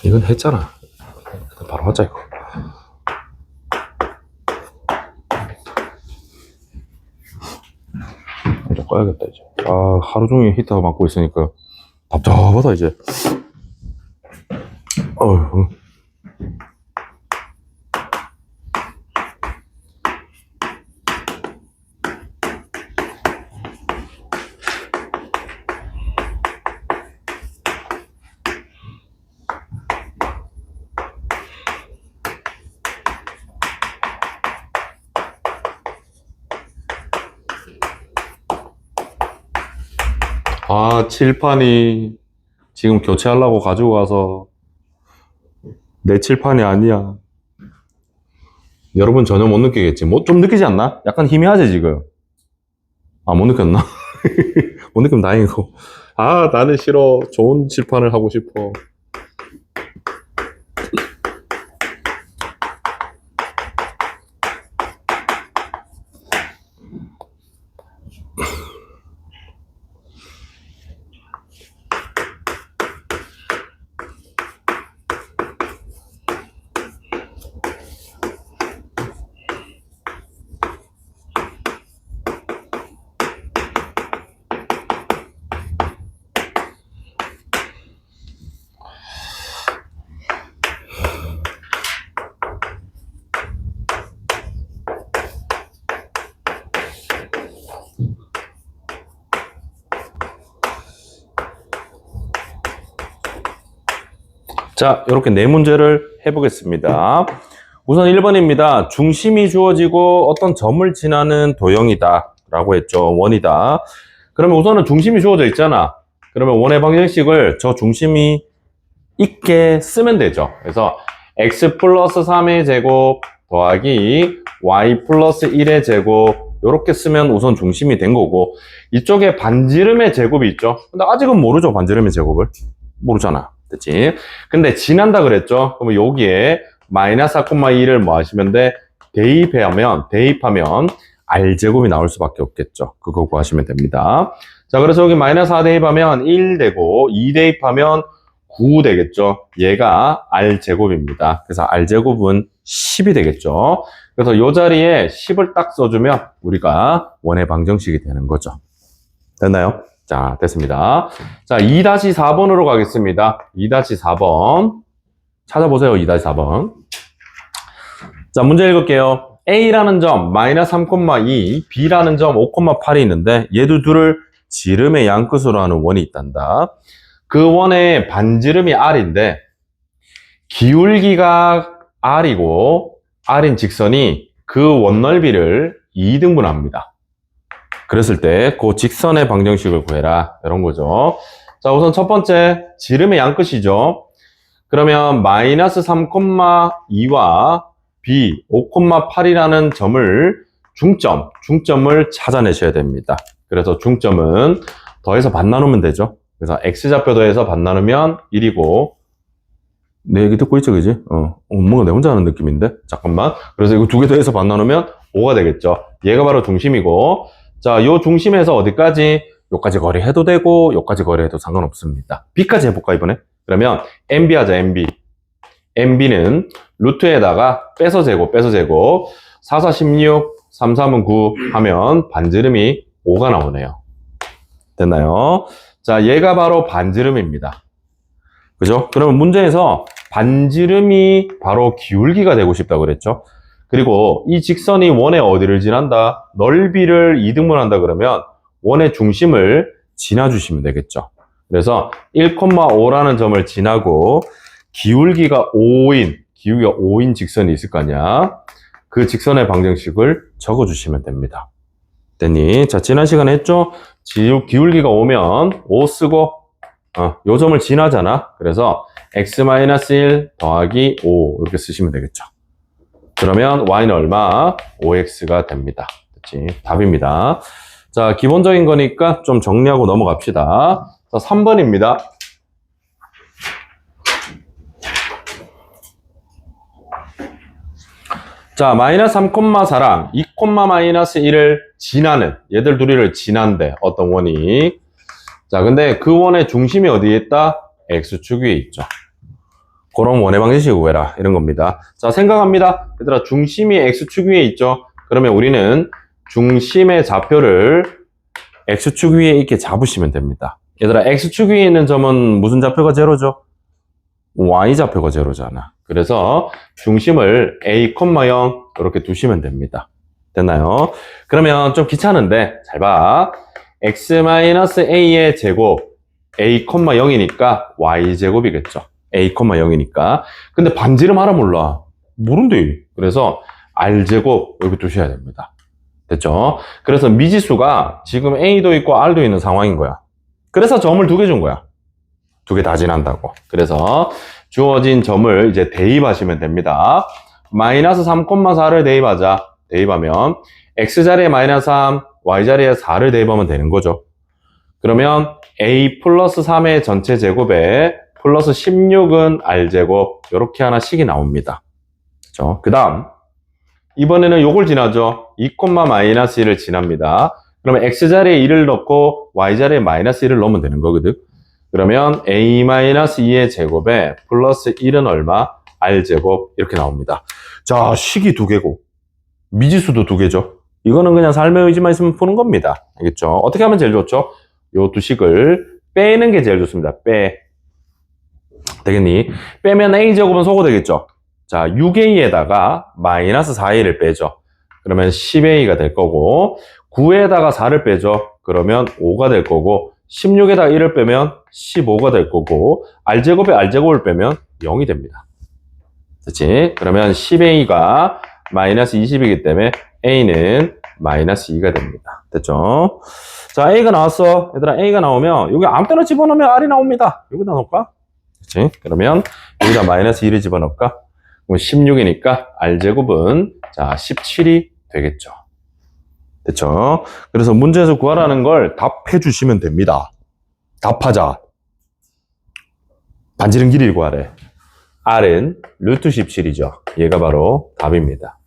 A: 이건 했잖아. 바로 하자, 이거. 이제 꺼야겠다, 이제. 하루 종일 히터 맞고 있으니까 답답하다, 이제. 어휴. 칠판이 지금 교체하려고 가지고 가서 내 칠판이 아니야. 여러분 전혀 못 느끼겠지? 뭐 좀 느끼지 않나? 약간 희미하지 지금? 못 느꼈나? 못 느끼면 다행이고. 나는 싫어. 좋은 칠판을 하고 싶어. 자, 이렇게 네 문제를 해보겠습니다. 우선 1번입니다. 중심이 주어지고 어떤 점을 지나는 도형이다 라고 했죠. 원이다. 그러면 우선은 중심이 주어져 있잖아. 그러면 원의 방정식을 저 중심이 있게 쓰면 되죠. 그래서 x 플러스 3의 제곱 더하기 y 플러스 1의 제곱 이렇게 쓰면 우선 중심이 된 거고, 이쪽에 반지름의 제곱이 있죠. 근데 아직은 모르죠. 반지름의 제곱을 모르잖아. 됐지? 근데 지난다 그랬죠? 그러면 여기에 마이너스 4,2를 뭐 하시면 돼? 대입하면 R제곱이 나올 수밖에 없겠죠. 그거 구하시면 됩니다. 자, 그래서 여기 마이너스 4 대입하면 1 되고 2 대입하면 9 되겠죠. 얘가 R제곱입니다. 그래서 R제곱은 10이 되겠죠. 그래서 이 자리에 10을 딱 써주면 우리가 원의 방정식이 되는 거죠. 됐나요? 자, 됐습니다. 자, 2-4번으로 가겠습니다. 2-4번. 찾아보세요. 2-4번. 자, 문제 읽을게요. A라는 점 마이너스 3,2, B라는 점 5,8이 있는데 얘들 둘을 지름의 양끝으로 하는 원이 있단다. 그 원의 반지름이 R인데 기울기가 R이고 R인 직선이 그 원 넓이를 2등분합니다. 그랬을 때 그 직선의 방정식을 구해라. 이런 거죠. 자, 우선 첫 번째 지름의 양끝이죠. 그러면 마이너스 3,2와 B 5,8이라는 점을 중점을 찾아내셔야 됩니다. 그래서 중점은 더해서 반 나누면 되죠. 그래서 X좌표 더해서 반 나누면 1이고 내 얘기 듣고 있죠, 그지? 뭔가 내 혼자 하는 느낌인데? 잠깐만. 그래서 이거 두 개 더해서 반 나누면 5가 되겠죠. 얘가 바로 중심이고, 자, 요 중심에서 어디까지? 요까지 거리 해도 되고, 요까지 거리 해도 상관없습니다. B까지 해볼까, 이번에? 그러면 MB 하자, MB. MB는 루트에다가 빼서 제곱, 4, 4, 16, 3, 3은 9 하면 반지름이 5가 나오네요. 됐나요? 자, 얘가 바로 반지름입니다. 그죠? 그러면 문제에서 반지름이 바로 기울기가 되고 싶다고 그랬죠? 그리고 이 직선이 원의 어디를 지난다? 넓이를 2등분한다 그러면 원의 중심을 지나주시면 되겠죠. 그래서 1,5라는 점을 지나고 기울기가 5인 직선이 있을 거 아니야? 그 직선의 방정식을 적어주시면 됩니다. 됐니? 자, 지난 시간에 했죠? 기울기가 5면 5 쓰고 요 점을 지나잖아. 그래서 x-1 더하기 5 이렇게 쓰시면 되겠죠. 그러면 y는 얼마? 5x가 됩니다. 그치? 답입니다. 자, 기본적인 거니까 좀 정리하고 넘어갑시다. 자, 3번입니다. 자, 마이너스 3,4랑 2, 마이너스 1을 지나는, 얘들 둘이를 지난대, 어떤 원이. 자, 근데 그 원의 중심이 어디에 있다? X축 위에 있죠. 그럼 원의 방정식을 구해라. 이런 겁니다. 자, 생각합니다. 얘들아, 중심이 X축 위에 있죠. 그러면 우리는 중심의 좌표를 X축 위에 이렇게 잡으시면 됩니다. 얘들아, X축 위에 있는 점은 무슨 좌표가 제로죠? Y좌표가 제로잖아. 그래서 중심을 A, 0 이렇게 두시면 됩니다. 됐나요? 그러면 좀 귀찮은데 잘 봐. x-a의 제곱 a, 0이니까 y제곱이겠죠. a, 0이니까. 근데 반지름 알아 몰라? 모른대. 그래서 r제곱 여기 두셔야 됩니다. 됐죠? 그래서 미지수가 지금 a도 있고 r도 있는 상황인 거야. 그래서 점을 2개 준 거야. 2개 다 지난다고. 그래서 주어진 점을 이제 대입하시면 됩니다. 마이너스 3,4를 대입하자. 대입하면 x자리에 마이너스 3, y자리에 4를 대입하면 되는 거죠. 그러면 a 플러스 3의 전체 제곱에 플러스 16은 r제곱 이렇게 하나씩이 나옵니다. 그렇죠? 그 다음 이번에는 요걸 지나죠. 2, 마이너스 1을 지납니다. 그러면 x자리에 1을 넣고 y자리에 마이너스 1을 넣으면 되는 거거든. 그러면 a-2의 제곱에 플러스 1은 얼마? r제곱 이렇게 나옵니다. 자, 식이 2개고 미지수도 2개죠. 이거는 그냥 삶의 의지만 있으면 푸는 겁니다. 알겠죠? 어떻게 하면 제일 좋죠? 요 두 식을 빼는 게 제일 좋습니다. 되겠니? 빼면 a제곱은 소거 되겠죠? 자, 6a에다가 마이너스 4a를 빼죠. 그러면 10a가 될 거고 9에다가 4를 빼죠. 그러면 5가 될 거고 16에다가 1을 빼면 15가 될 거고 r제곱에 r제곱을 빼면 0이 됩니다. 그렇지? 그러면 10a가 마이너스 20이기 때문에 a는 마이너스 2가 됩니다. 됐죠? 자, a가 나왔어. 얘들아, a가 나오면 여기 아무 때나 집어넣으면 r이 나옵니다. 여기다 넣을까? 그렇지? 그러면 여기다 마이너스 2를 집어넣을까? 그럼 16이니까 r제곱은 자 17이 되겠죠. 됐죠? 그래서 문제에서 구하라는 걸 답해 주시면 됩니다. 답하자. 반지름 길이를 구하래. r은 루트 17이죠. 얘가 바로 답입니다.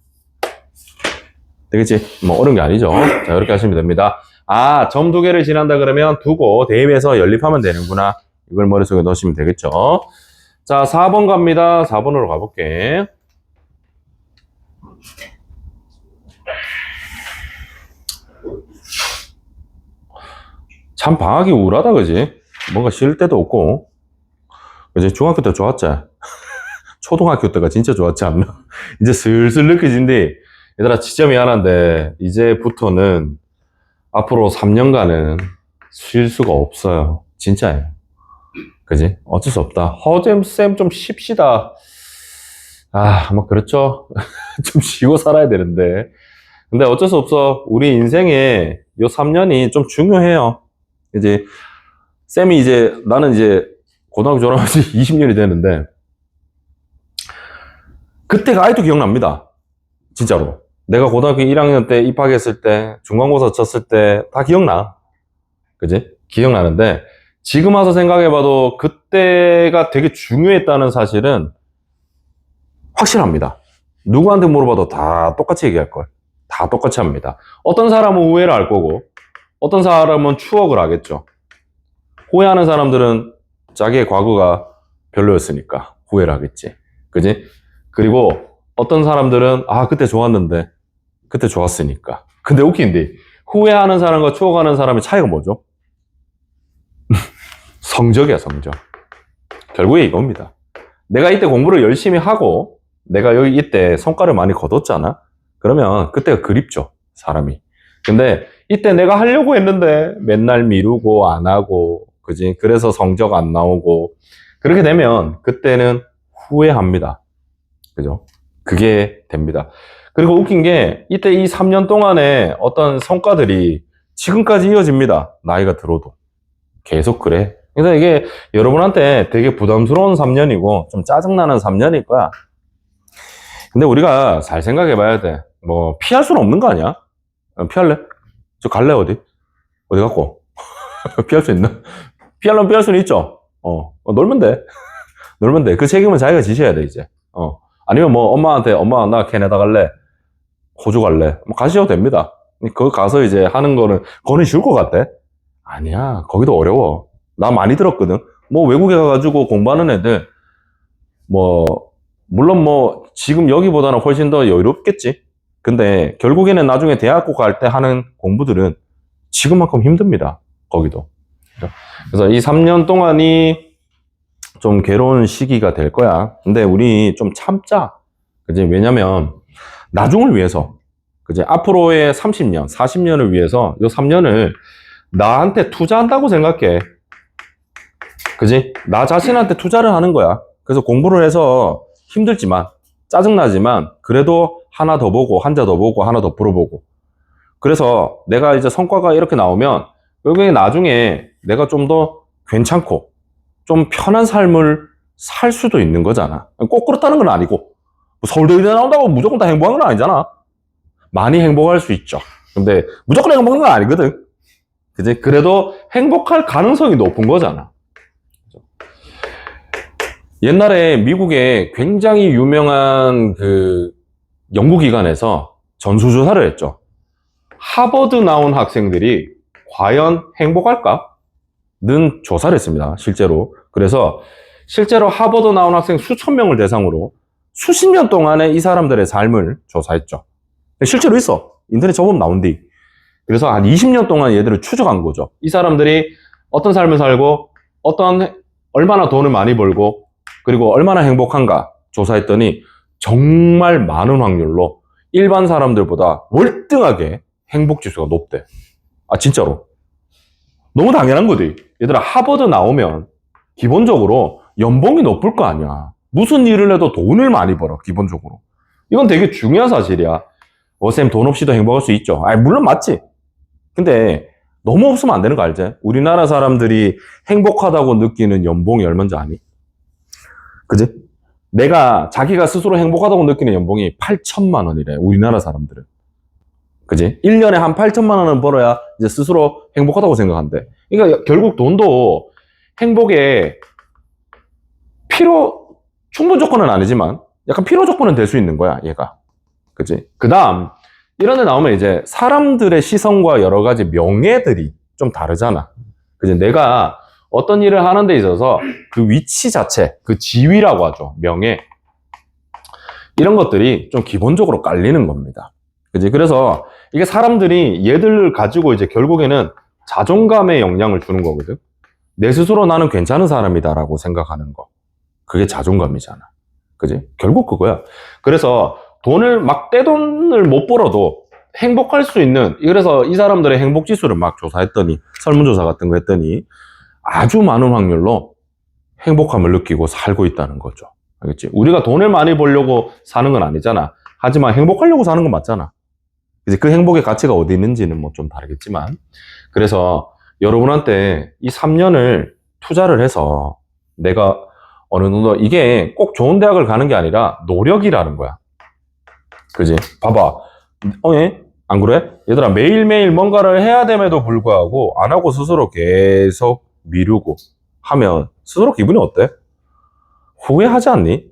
A: 되겠지? 뭐 어려운 게 아니죠. 자, 이렇게 하시면 됩니다. 아, 점 2개를 지난다 그러면 두고 대입해서 연립하면 되는구나. 이걸 머릿속에 넣으시면 되겠죠. 자, 4번 갑니다. 4번으로 가볼게. 참 방학이 우울하다, 그지? 뭔가 쉴 데도 없고. 그지? 중학교 때 좋았지? 초등학교 때가 진짜 좋았지 않나? 이제 슬슬 느껴진데, 얘들아, 진짜 미안한데, 이제부터는 앞으로 3년간은 쉴 수가 없어요. 진짜예요. 그지? 어쩔 수 없다. 허잼쌤 좀 쉽시다. 아, 뭐, 그렇죠. 좀 쉬고 살아야 되는데. 근데 어쩔 수 없어. 우리 인생에 요 3년이 좀 중요해요. 이제, 쌤이 이제, 나는 이제, 고등학교 졸업한 지 20년이 됐는데, 그때가 아직도 기억납니다. 진짜로. 내가 고등학교 1학년 때 입학했을 때, 중간고사 쳤을 때, 다 기억나. 그지? 기억나는데, 지금 와서 생각해봐도 그때가 되게 중요했다는 사실은 확실합니다. 누구한테 물어봐도 다 똑같이 얘기할걸. 다 똑같이 합니다. 어떤 사람은 후회를 할 거고, 어떤 사람은 추억을 하겠죠. 후회하는 사람들은 자기의 과거가 별로였으니까 후회를 하겠지. 그지? 그리고 어떤 사람들은, 아, 그때 좋았는데, 그때 좋았으니까. 근데 웃긴데, 후회하는 사람과 추억하는 사람의 차이가 뭐죠? 성적이야, 성적. 결국에 이겁니다. 내가 이때 공부를 열심히 하고, 내가 여기 이때 성과를 많이 거뒀잖아? 그러면 그때가 그립죠, 사람이. 근데 이때 내가 하려고 했는데 맨날 미루고 안 하고, 그지? 그래서 성적 안 나오고, 그렇게 되면 그때는 후회합니다. 그죠? 그게 됩니다. 그리고 웃긴 게 이때 이 3년 동안의 어떤 성과들이 지금까지 이어집니다. 나이가 들어도. 계속 그래. 그래서 이게 여러분한테 되게 부담스러운 3년이고 좀 짜증나는 3년일 거야. 근데 우리가 잘 생각해 봐야 돼. 뭐 피할 수는 없는 거 아니야? 피할래? 저 갈래 어디? 어디 갖고? 피할 수 있나? 피하려면 피할 수는 있죠. 놀면 돼. 놀면 돼. 그 책임은 자기가 지셔야 돼, 이제. 아니면 뭐 엄마한테 엄마 나 캐나다 갈래? 호주 갈래? 뭐 가셔도 됩니다. 거기 가서 이제 하는 거는 그거는 쉬울 것 같아? 아니야. 거기도 어려워. 나 많이 들었거든. 뭐 외국에 가가지고 공부하는 애들 뭐 물론 뭐 지금 여기보다는 훨씬 더 여유롭겠지. 근데 결국에는 나중에 대학교 갈 때 하는 공부들은 지금만큼 힘듭니다. 거기도. 그래서 이 3년 동안이 좀 괴로운 시기가 될 거야. 근데 우리 좀 참자. 그지? 왜냐면 나중을 위해서, 그지? 앞으로의 30년, 40년을 위해서 이 3년을 나한테 투자한다고 생각해. 그지? 나 자신한테 투자를 하는 거야. 그래서 공부를 해서 힘들지만, 짜증나지만, 그래도 하나 더 보고, 한자 더 보고, 하나 더 풀어보고. 그래서 내가 이제 성과가 이렇게 나오면, 결국에 나중에 내가 좀 더 괜찮고, 좀 편한 삶을 살 수도 있는 거잖아. 꼭 그렇다는 건 아니고, 서울대에 나온다고 무조건 다 행복한 건 아니잖아. 많이 행복할 수 있죠. 근데 무조건 행복한 건 아니거든. 그지? 그래도 행복할 가능성이 높은 거잖아. 옛날에 미국에 굉장히 유명한 그 연구기관에서 전수조사를 했죠. 하버드 나온 학생들이 과연 행복할까? 는 조사를 했습니다. 실제로. 그래서 실제로 하버드 나온 학생 수천 명을 대상으로 수십 년 동안의 이 사람들의 삶을 조사했죠. 실제로 있어. 인터넷 쳐보면 나온디. 그래서 한 20년 동안 얘들을 추적한 거죠. 이 사람들이 어떤 삶을 살고, 얼마나 돈을 많이 벌고, 그리고 얼마나 행복한가 조사했더니 정말 많은 확률로 일반 사람들보다 월등하게 행복 지수가 높대. 아, 진짜로. 너무 당연한 거지. 얘들아, 하버드 나오면 기본적으로 연봉이 높을 거 아니야. 무슨 일을 해도 돈을 많이 벌어, 기본적으로. 이건 되게 중요한 사실이야. 쌤, 돈 없이도 행복할 수 있죠. 물론 맞지. 근데 너무 없으면 안 되는 거 알지? 우리나라 사람들이 행복하다고 느끼는 연봉이 얼마인지 아니? 그지? 자기가 스스로 행복하다고 느끼는 연봉이 8천만 원이래, 우리나라 사람들은. 그지? 1년에 한 8천만 원은 벌어야 이제 스스로 행복하다고 생각한대. 그러니까 결국 돈도 행복의 충분 조건은 아니지만 약간 필요 조건은 될 수 있는 거야, 얘가. 그지? 그 다음, 이런 데 나오면 이제 사람들의 시선과 여러 가지 명예들이 좀 다르잖아. 그지? 내가 어떤 일을 하는 데 있어서 그 위치 자체, 그 지위라고 하죠. 명예. 이런 것들이 좀 기본적으로 깔리는 겁니다. 그지? 그래서 이게 사람들이 얘들을 가지고 이제 결국에는 자존감에 영향을 주는 거거든. 내 스스로 나는 괜찮은 사람이다라고 생각하는 거. 그게 자존감이잖아. 그지? 결국 그거야. 그래서 돈을 막 떼돈을 못 벌어도 행복할 수 있는, 그래서 이 사람들의 행복 지수를 막 조사했더니, 설문조사 같은 거 했더니 아주 많은 확률로 행복함을 느끼고 살고 있다는 거죠. 알겠지? 우리가 돈을 많이 벌려고 사는 건 아니잖아. 하지만 행복하려고 사는 건 맞잖아. 이제 그 행복의 가치가 어디 있는지는 뭐 좀 다르겠지만. 그래서 여러분한테 이 3년을 투자를 해서 내가 어느 정도, 이게 꼭 좋은 대학을 가는 게 아니라 노력이라는 거야. 그지? 봐봐. 예? 안 그래? 얘들아, 매일매일 뭔가를 해야 됨에도 불구하고 안 하고 스스로 계속 미루고 하면 스스로 기분이 어때? 후회하지 않니?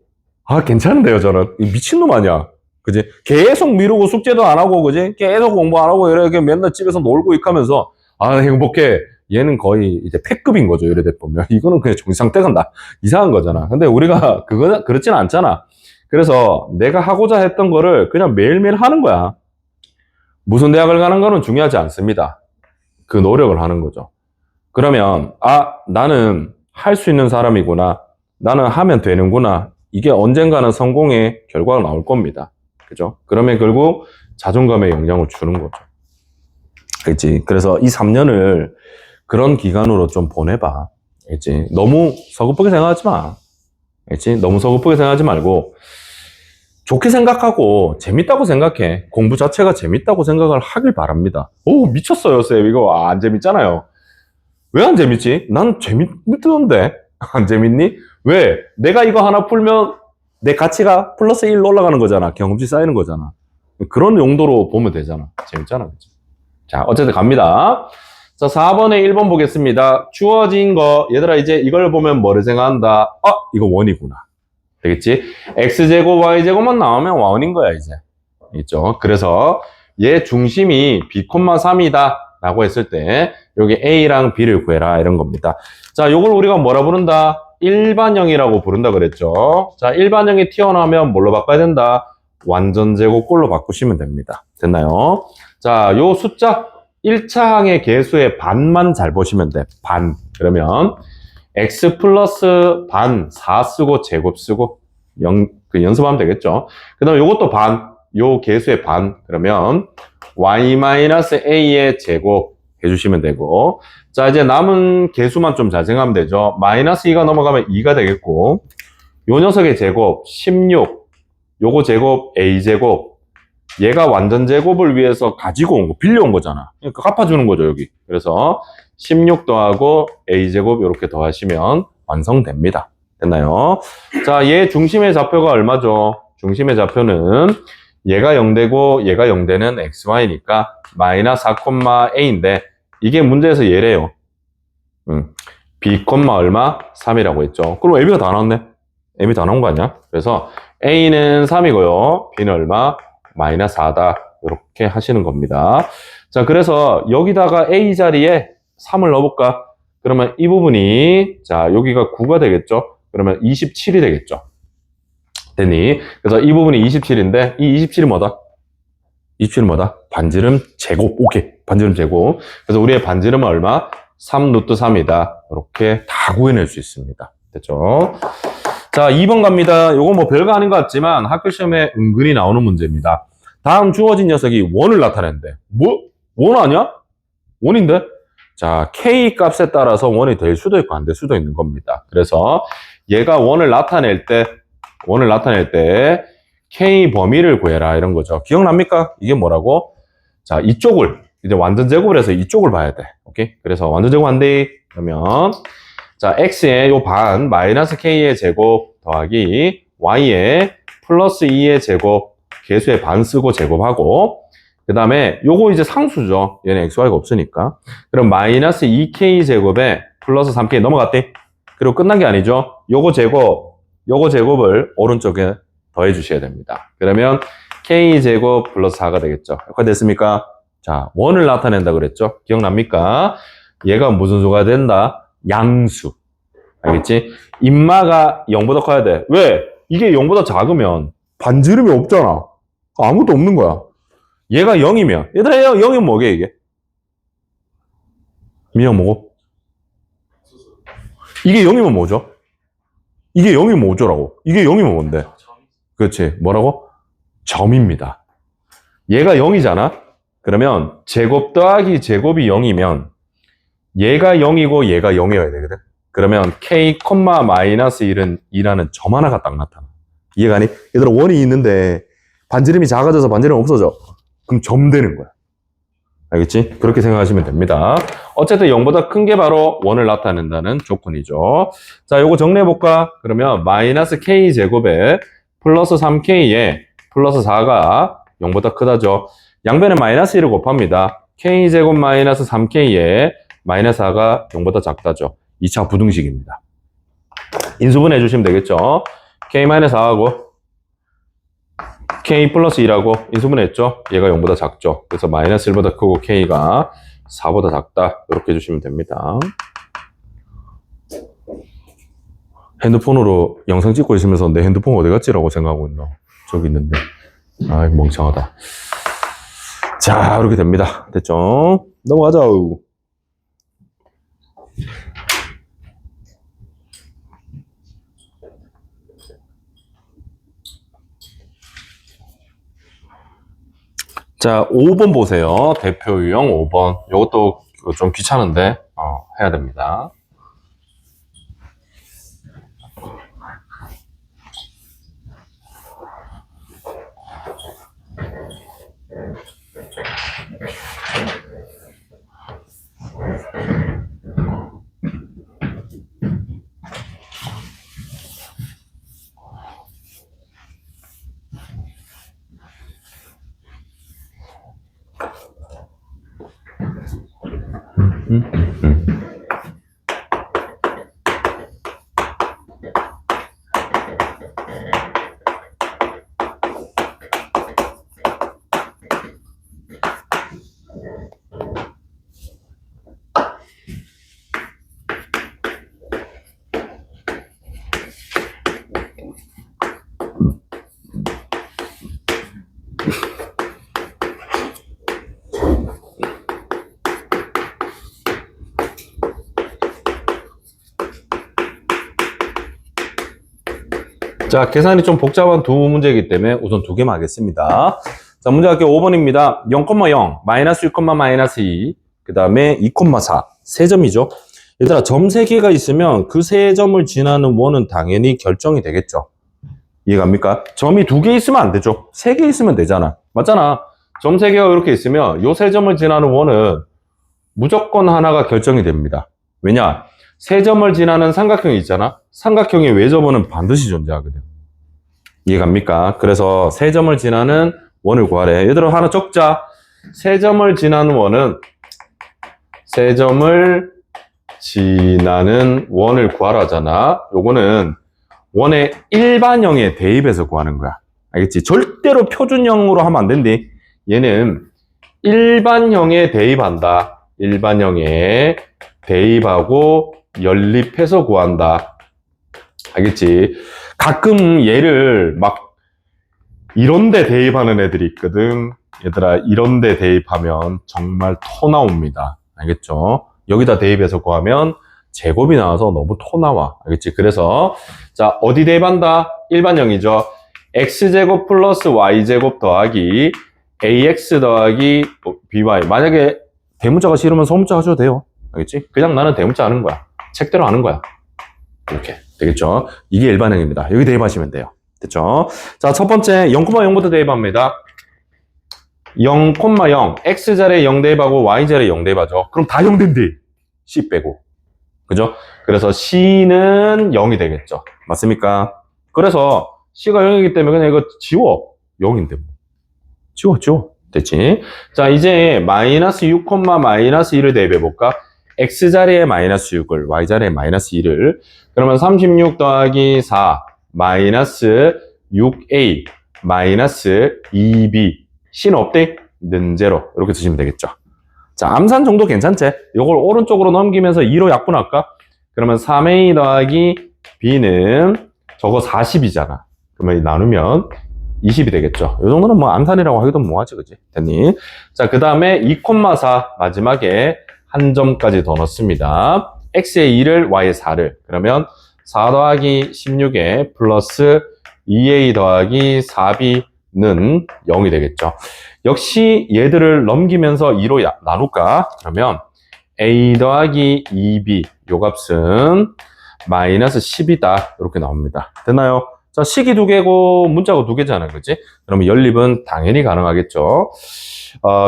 A: 아, 괜찮은데요, 저는. 이 미친놈 아니야. 그지? 계속 미루고 숙제도 안 하고, 그지? 계속 공부 안 하고, 이렇게 맨날 집에서 놀고 익하면서, 아, 행복해. 얘는 거의 이제 패급인 거죠, 이래 보면. 이거는 그냥 정상태가 이상한 거잖아. 근데 우리가 그렇진 않잖아. 그래서 내가 하고자 했던 거를 그냥 매일매일 하는 거야. 무슨 대학을 가는 거는 중요하지 않습니다. 그 노력을 하는 거죠. 그러면, 아, 나는 할 수 있는 사람이구나. 나는 하면 되는구나. 이게 언젠가는 성공의 결과가 나올 겁니다. 그죠? 그러면 결국 자존감에 영향을 주는 거죠. 알겠지? 그래서 이 3년을 그런 기간으로 좀 보내봐. 알겠지? 너무 서글프게 생각하지 마. 알겠지? 너무 서글프게 생각하지 말고, 좋게 생각하고 재밌다고 생각해. 공부 자체가 재밌다고 생각을 하길 바랍니다. 오, 미쳤어요, 쌤. 이거 안 재밌잖아요. 왜 안 재밌지? 난 재밌던데. 안 재밌니? 왜? 내가 이거 하나 풀면 내 가치가 플러스 1 올라가는 거잖아. 경험치 쌓이는 거잖아. 그런 용도로 보면 되잖아. 재밌잖아. 그치? 자, 어쨌든 갑니다. 자, 4번에 1번 보겠습니다. 주어진 거, 얘들아 이제 이걸 보면 뭐를 생각한다? 이거 원이구나. 되겠지? x제곱, y제곱만 나오면 원인 거야, 이제. 있죠? 그래서 얘 중심이 b, 3이다 라고 했을 때 여기 a랑 b를 구해라 이런 겁니다. 자, 요걸 우리가 뭐라 부른다? 일반형이라고 부른다 그랬죠? 자, 일반형이 튀어나오면 뭘로 바꿔야 된다? 완전제곱꼴로 바꾸시면 됩니다. 됐나요? 자, 요 숫자 1차 항의 개수의 반만 잘 보시면 돼. 반. 그러면 x 플러스 반 4 쓰고 제곱 쓰고 연습하면 되겠죠. 그 다음에 요것도 반, 요 개수의 반. 그러면 y-a의 제곱 해주시면 되고, 자, 이제 남은 개수만 좀 잘 생각하면 되죠. 마이너스 2가 넘어가면 2가 되겠고, 요 녀석의 제곱 16, 요거 제곱 a제곱, 얘가 완전 제곱을 위해서 가지고 온 거, 빌려온 거잖아. 그러니까 갚아주는 거죠, 여기. 그래서 16 더하고 a제곱 이렇게 더하시면 완성됩니다. 됐나요? 자, 얘 중심의 좌표가 얼마죠? 중심의 좌표는 얘가 0되고 얘가 0되는 xy니까 마이너스 4,a인데 이게 문제에서 얘래요. b, 얼마? 3이라고 했죠. 그럼 ab가 다 나왔네. ab이 다 나온 거 아니야? 그래서 a는 3이고요. b는 얼마? 마이너스 4다. 이렇게 하시는 겁니다. 자, 그래서 여기다가 a 자리에 3을 넣어볼까? 그러면 이 부분이, 자, 여기가 9가 되겠죠? 그러면 27이 되겠죠? 됐니? 그래서 이 부분이 27인데, 이 27이 뭐다? 27은 뭐다? 반지름 제곱. 오케이. 반지름 제곱. 그래서 우리의 반지름은 얼마? 3 루트 3이다. 이렇게 다 구해낼 수 있습니다. 됐죠? 자, 2번 갑니다. 요거 뭐 별거 아닌 것 같지만 학교 시험에 은근히 나오는 문제입니다. 다음 주어진 녀석이 원을 나타낸대. 뭐? 원 아니야? 원인데? 자, k 값에 따라서 원이 될 수도 있고 안 될 수도 있는 겁니다. 그래서 얘가 원을 나타낼 때 k 범위를 구해라 이런 거죠. 기억납니까? 이게 뭐라고? 자, 이쪽을 이제 완전 제곱을 해서 이쪽을 봐야 돼. 오케이? 그래서 완전 제곱 한대 그러면 자, x의 요 반 마이너스 k의 제곱 더하기 y의 플러스 2의 제곱 개수의 반 쓰고 제곱하고 그 다음에 요거 이제 상수죠. 얘는 xy가 없으니까. 그럼 마이너스 2k 제곱에 플러스 3k 넘어갔대. 그리고 끝난 게 아니죠. 요거 제곱을 오른쪽에 더해 주셔야 됩니다. 그러면 k 제곱 플러스 4가 되겠죠. 여기까지 됐습니까? 자, 원을 나타낸다 그랬죠. 기억납니까? 얘가 무슨 수가 된다? 양수. 알겠지? 인마가 0보다 커야 돼. 왜? 이게 0보다 작으면 반지름이 없잖아. 아무것도 없는 거야. 얘가 0이면 얘들아 0이면 뭐게 이게? 미영 뭐고? 이게 0이면 뭐죠? 이게 0이면 뭐죠라고? 이게 0이면 뭔데? 그렇지. 뭐라고? 점입니다. 얘가 0이잖아? 그러면 제곱 더하기 제곱이 0이면 얘가 0이고 얘가 0이어야 되거든? 그러면 k, 마이너스 1은 2라는 점 하나가 딱 나타나. 이해가니? 얘들아, 원이 있는데 반지름이 작아져서 반지름이 없어져. 그럼 점 되는 거야. 알겠지? 그렇게 생각하시면 됩니다. 어쨌든 0보다 큰 게 바로 원을 나타낸다는 조건이죠. 자, 요거 정리해볼까? 그러면 마이너스 k제곱에 플러스 3k에 플러스 4가 0보다 크다죠. 양변에 마이너스 1을 곱합니다. k제곱 마이너스 3k에 마이너스 4가 0보다 작다죠. 2차 부등식입니다. 인수분해 해주시면 되겠죠. k-4하고 k 플러스 2라고 인수분해 했죠. 얘가 0보다 작죠. 그래서 마이너스 1보다 크고 k가 4보다 작다. 이렇게 해주시면 됩니다. 핸드폰으로 영상 찍고 있으면서 내 핸드폰 어디 갔지라고 생각하고 있나? 저기 있는데. 아이, 멍청하다. 자, 이렇게 됩니다. 됐죠? 넘어가자. 자, 5번 보세요. 대표 유형 5번. 이것도 좀 귀찮은데 해야 됩니다. 자, 계산이 좀 복잡한 두 문제이기 때문에 우선 두 개만 하겠습니다. 자, 문제 할게요. 5번입니다. 0,0, 마이너스 6, 마이너스 2, 그 다음에 2,4, 세 점이죠. 얘들아, 점 3개가 있으면 그 세 점을 지나는 원은 당연히 결정이 되겠죠. 이해갑니까? 점이 2개 있으면 안 되죠. 3개 있으면 되잖아. 맞잖아. 점 3개가 이렇게 있으면 요 세 점을 지나는 원은 무조건 하나가 결정이 됩니다. 왜냐? 세 점을 지나는 삼각형이 있잖아. 삼각형의 외접원은 반드시 존재하거든. 이해갑니까? 그래서 세 점을 지나는 원을 구하래. 얘들아, 하나 적자. 세 점을 지나는 원은 세 점을 지나는 원을 구하라잖아. 요거는 원의 일반형에 대입해서 구하는 거야. 알겠지? 절대로 표준형으로 하면 안 된대. 얘는 일반형에 대입한다. 일반형에 대입하고 연립해서 구한다. 알겠지? 가끔 얘를 막 이런데 대입하는 애들이 있거든. 얘들아, 이런데 대입하면 정말 토 나옵니다. 알겠죠? 여기다 대입해서 구하면 제곱이 나와서 너무 토 나와. 알겠지? 그래서 자, 어디 대입한다? 일반형이죠. x제곱 플러스 y제곱 더하기 ax 더하기 by. 만약에 대문자가 싫으면 소문자 하셔도 돼요. 알겠지? 그냥 나는 대문자 하는 거야. 책대로 하는 거야. 이렇게 되겠죠? 이게 일반형입니다. 여기 대입하시면 돼요. 됐죠? 자, 첫 번째 0,0부터 대입합니다. 0,0 x자리에 0 대입하고 y자리에 0 대입하죠. 그럼 다 0 된대. c 빼고. 그죠? 그래서 c는 0이 되겠죠. 맞습니까? 그래서 c가 0이기 때문에 그냥 이거 지워. 0인데 뭐. 지워. 됐지? 자, 이제 마이너스 6, 마이너스 1을 대입해볼까? x자리에 마이너스 6을, y자리에 마이너스 1을. 그러면 36 더하기 4, 마이너스 6a, 마이너스 2b. c는 없대? 는 제로. 이렇게 쓰시면 되겠죠. 자, 암산 정도 괜찮지? 이걸 오른쪽으로 넘기면서 2로 약분할까? 그러면 3a 더하기 b는 저거 40이잖아. 그러면 나누면 20이 되겠죠. 이 정도는 뭐 암산이라고 하기도 뭐하지, 그지? 됐니? 자, 그 다음에 2,4 마지막에 한 점까지 더 넣습니다. x의 2를 y의 4를. 그러면 4 더하기 16에 플러스 2a 더하기 4b는 0이 되겠죠. 역시 얘들을 넘기면서 2로 나눌까? 그러면 a 더하기 2b 요 값은 마이너스 10이다. 이렇게 나옵니다. 됐나요? 자, 식이 두 개고 문자가 두 개잖아. 그치? 그러면 연립은 당연히 가능하겠죠.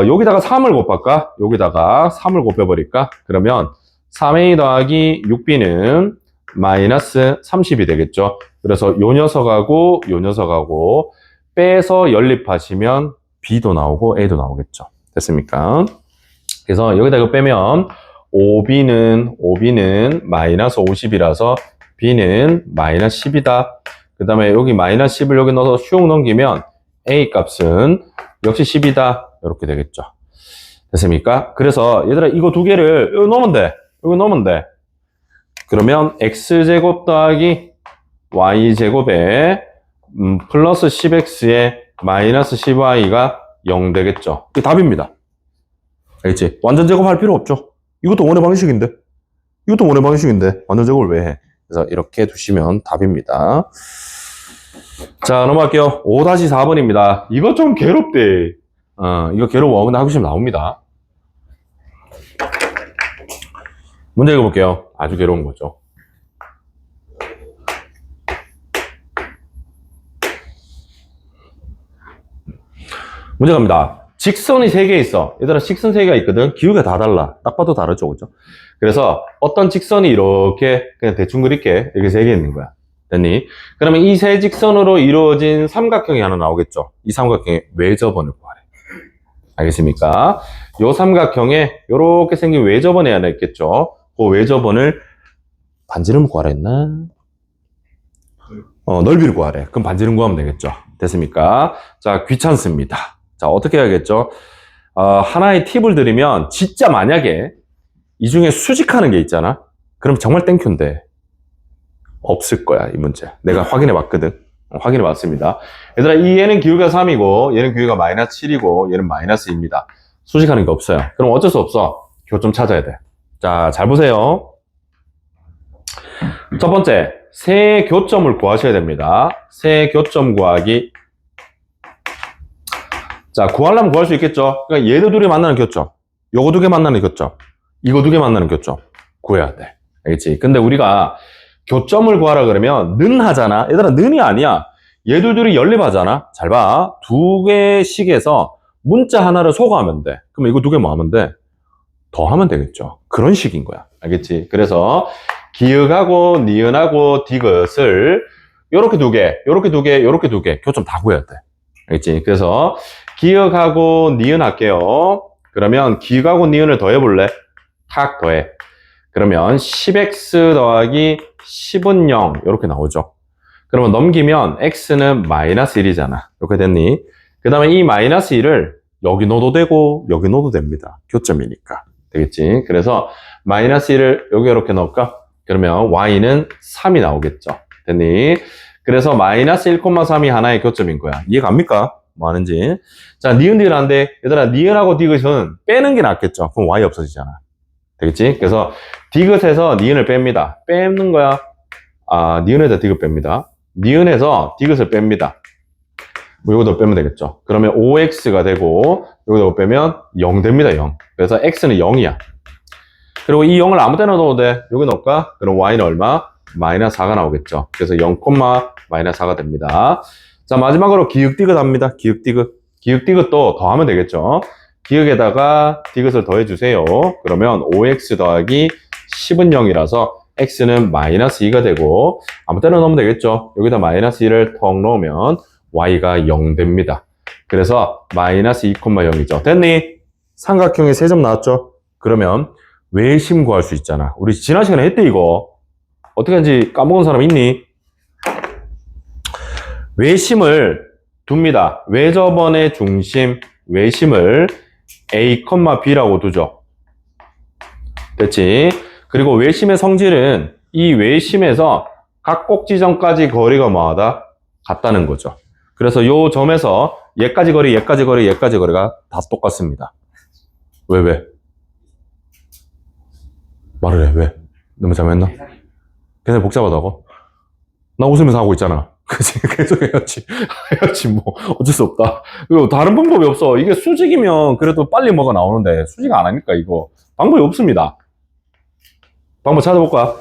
A: 여기다가 3을 곱할까? 여기다가 3을 곱해버릴까? 그러면 3a 더하기 6b는 마이너스 30이 되겠죠. 그래서 요 녀석하고 요 녀석하고 빼서 연립하시면 b도 나오고 a도 나오겠죠. 됐습니까? 그래서 여기다 이거 빼면 5b는 마이너스 50이라서 b는 마이너스 10이다. 그 다음에 여기 마이너스 10을 여기 넣어서 슉 넘기면 a 값은 역시 10이다. 이렇게 되겠죠. 됐습니까? 그래서 얘들아 이거 두 개를 여기 넣으면 돼. 여기 넣으면 돼. 그러면 x제곱 더하기 y제곱에 플러스 10x에 마이너스 10y가 0 되겠죠. 그게 답입니다. 알겠지? 완전 제곱할 필요 없죠. 이것도 원의 방식인데. 이것도 원의 방식인데 완전 제곱을 왜 해? 그래서 이렇게 두시면 답입니다. 자, 넘어갈게요. 5-4번입니다. 이거 좀 괴롭대. 이거 괴로워. 근데 하고 싶으면 나옵니다. 문제 읽어볼게요. 아주 괴로운 거죠. 문제 갑니다. 직선이 3개 있어. 얘들아, 직선 3개가 있거든. 기울기가 다 달라. 딱 봐도 다르죠, 그죠? 그래서 어떤 직선이 이렇게 그냥 대충 그릴게. 이렇게 3개 있는 거야. 됐니? 그러면 이 세 직선으로 이루어진 삼각형이 하나 나오겠죠. 이 삼각형의 외접원을 구하래. 알겠습니까? 요 삼각형에 이렇게 생긴 외접원이 하나 있겠죠. 그 외접원을 반지름 구하라 했나? 넓이를 구하래. 그럼 반지름 구하면 되겠죠. 됐습니까? 자, 귀찮습니다. 자, 어떻게 해야겠죠? 하나의 팁을 드리면, 진짜 만약에 이 중에 수직하는 게 있잖아? 그럼 정말 땡큐인데, 없을 거야, 이 문제. 내가 확인해 봤거든. 확인해 봤습니다. 얘들아, 얘는 기울기가 3이고, 얘는 기울기가 마이너스 7이고, 얘는 마이너스 2입니다. 수직하는 게 없어요. 그럼 어쩔 수 없어. 교점 찾아야 돼. 자, 잘 보세요. 첫 번째, 세 교점을 구하셔야 됩니다. 세 교점 구하기. 자, 구하려면 구할 수 있겠죠. 그러니까 얘들 둘이 만나는 교점, 요거 두 개 만나는 교점, 이거 두 개 만나는 교점 구해야 돼. 알겠지? 근데 우리가 교점을 구하라 그러면 는 하잖아. 얘들아, 는이 아니야. 얘들 둘이 연립하잖아. 잘 봐. 두 개씩에서 문자 하나를 소거하면 돼. 그럼 이거 두 개 뭐 하면 돼? 더 하면 되겠죠. 그런 식인 거야. 알겠지? 그래서 기역하고 니은하고 디귿을 요렇게 두 개, 요렇게 두 개, 요렇게 두 개 교점 다 구해야 돼. 알겠지? 그래서 기역하고 니은 할게요. 그러면 기역하고 니은을 더해볼래? 탁 더해. 그러면 10x 더하기 10은 0 이렇게 나오죠. 그러면 넘기면 x는 마이너스 1이잖아. 이렇게 됐니? 그 다음에 이 마이너스 1을 여기 넣어도 되고 여기 넣어도 됩니다. 교점이니까. 되겠지? 그래서 마이너스 1을 여기 이렇게 넣을까? 그러면 y는 3이 나오겠죠. 됐니? 그래서 마이너스 1,3이 하나의 교점인 거야. 이해 갑니까? 뭐 하는지. 자, 니은디귿 한데, 얘들아, 니은하고 디귿은 빼는 게 낫겠죠. 그럼 y 없어지잖아. 되겠지? 그래서 디귿에서 니은을 뺍니다. 빼는 거야. 니은에서 디귿 뺍니다. 니은에서 디귿을 뺍니다. 뭐 요것도 빼면 되겠죠. 그러면 5x가 되고 요것도 빼면 0 됩니다. 0. 그래서 x는 0이야. 그리고 이 0을 아무 데나 넣어도 돼. 여기 넣을까? 그럼 y는 얼마? 마이너스 4가 나오겠죠. 그래서 0, 마이너스 4가 됩니다. 자, 마지막으로 기역디귿 합니다. 기역디귿. 기역디귿도 더하면 되겠죠. 기역에다가 디귿을 더해주세요. 그러면 5x 더하기 10은 0이라서 x는 마이너스 2가 되고 아무 때나 넣으면 되겠죠. 여기다 마이너스 2를 턱 넣으면 y가 0 됩니다. 그래서 마이너스 2,0이죠. 됐니? 삼각형에 3점 나왔죠? 그러면 외심 구할 수 있잖아. 우리 지난 시간에 했대 이거. 어떻게 하는지 까먹은 사람 있니? 외심을 둡니다. 외접원의 중심, 외심을 A, B라고 두죠. 됐지? 그리고 외심의 성질은 이 외심에서 각 꼭지점까지 거리가 뭐하다? 같다는 거죠. 그래서 요 점에서 얘까지 거리, 얘까지 거리, 얘까지 거리가 다 똑같습니다. 왜? 말을 해, 왜? 너무 잘못했나? 굉장히 복잡하다고? 나 웃으면서 하고 있잖아. 그치, 계속 해야지. 해야지, 뭐. 어쩔 수 없다. 그리고 다른 방법이 없어. 이게 수직이면 그래도 빨리 뭐가 나오는데, 수직 안 하니까 이거. 방법이 없습니다. 방법 찾아볼까?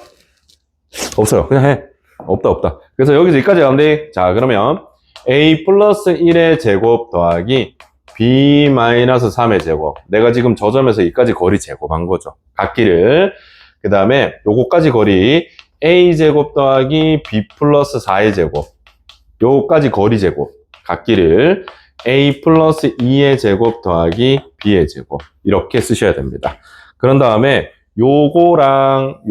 A: 없어요. 그냥 해. 없다. 그래서 여기서 여기까지 가면 돼. 자, 그러면 a 플러스 1의 제곱 더하기 b 마이너스 3의 제곱. 내가 지금 저 점에서 여기까지 거리 제곱한 거죠. 각기를. 그 다음에 요거까지 거리 a 제곱 더하기 b 플러스 4의 제곱. 요거까지 거리 제곱. 각기를 a 플러스 2의 제곱 더하기 b의 제곱. 이렇게 쓰셔야 됩니다. 그런 다음에 요거랑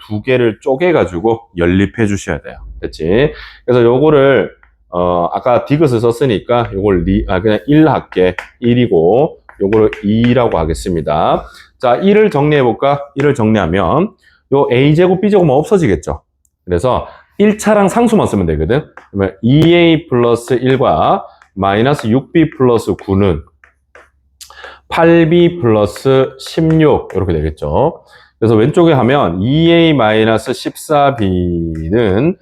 A: 두 개를 쪼개가지고 연립해 주셔야 돼요. 됐지? 그래서 요거를, 아까 디귿을 썼으니까 요걸 그냥 1 할게. 1이고, 요거를 2라고 하겠습니다. 자, 1을 정리해볼까? 1을 정리하면, 요 a제곱, b제곱만 없어지겠죠? 그래서 1차랑 상수만 쓰면 되거든? 그러면 2a 플러스 1과 마이너스 6b 플러스 9는 8b 플러스 16 이렇게 되겠죠. 그래서 왼쪽에 하면 2a-14b는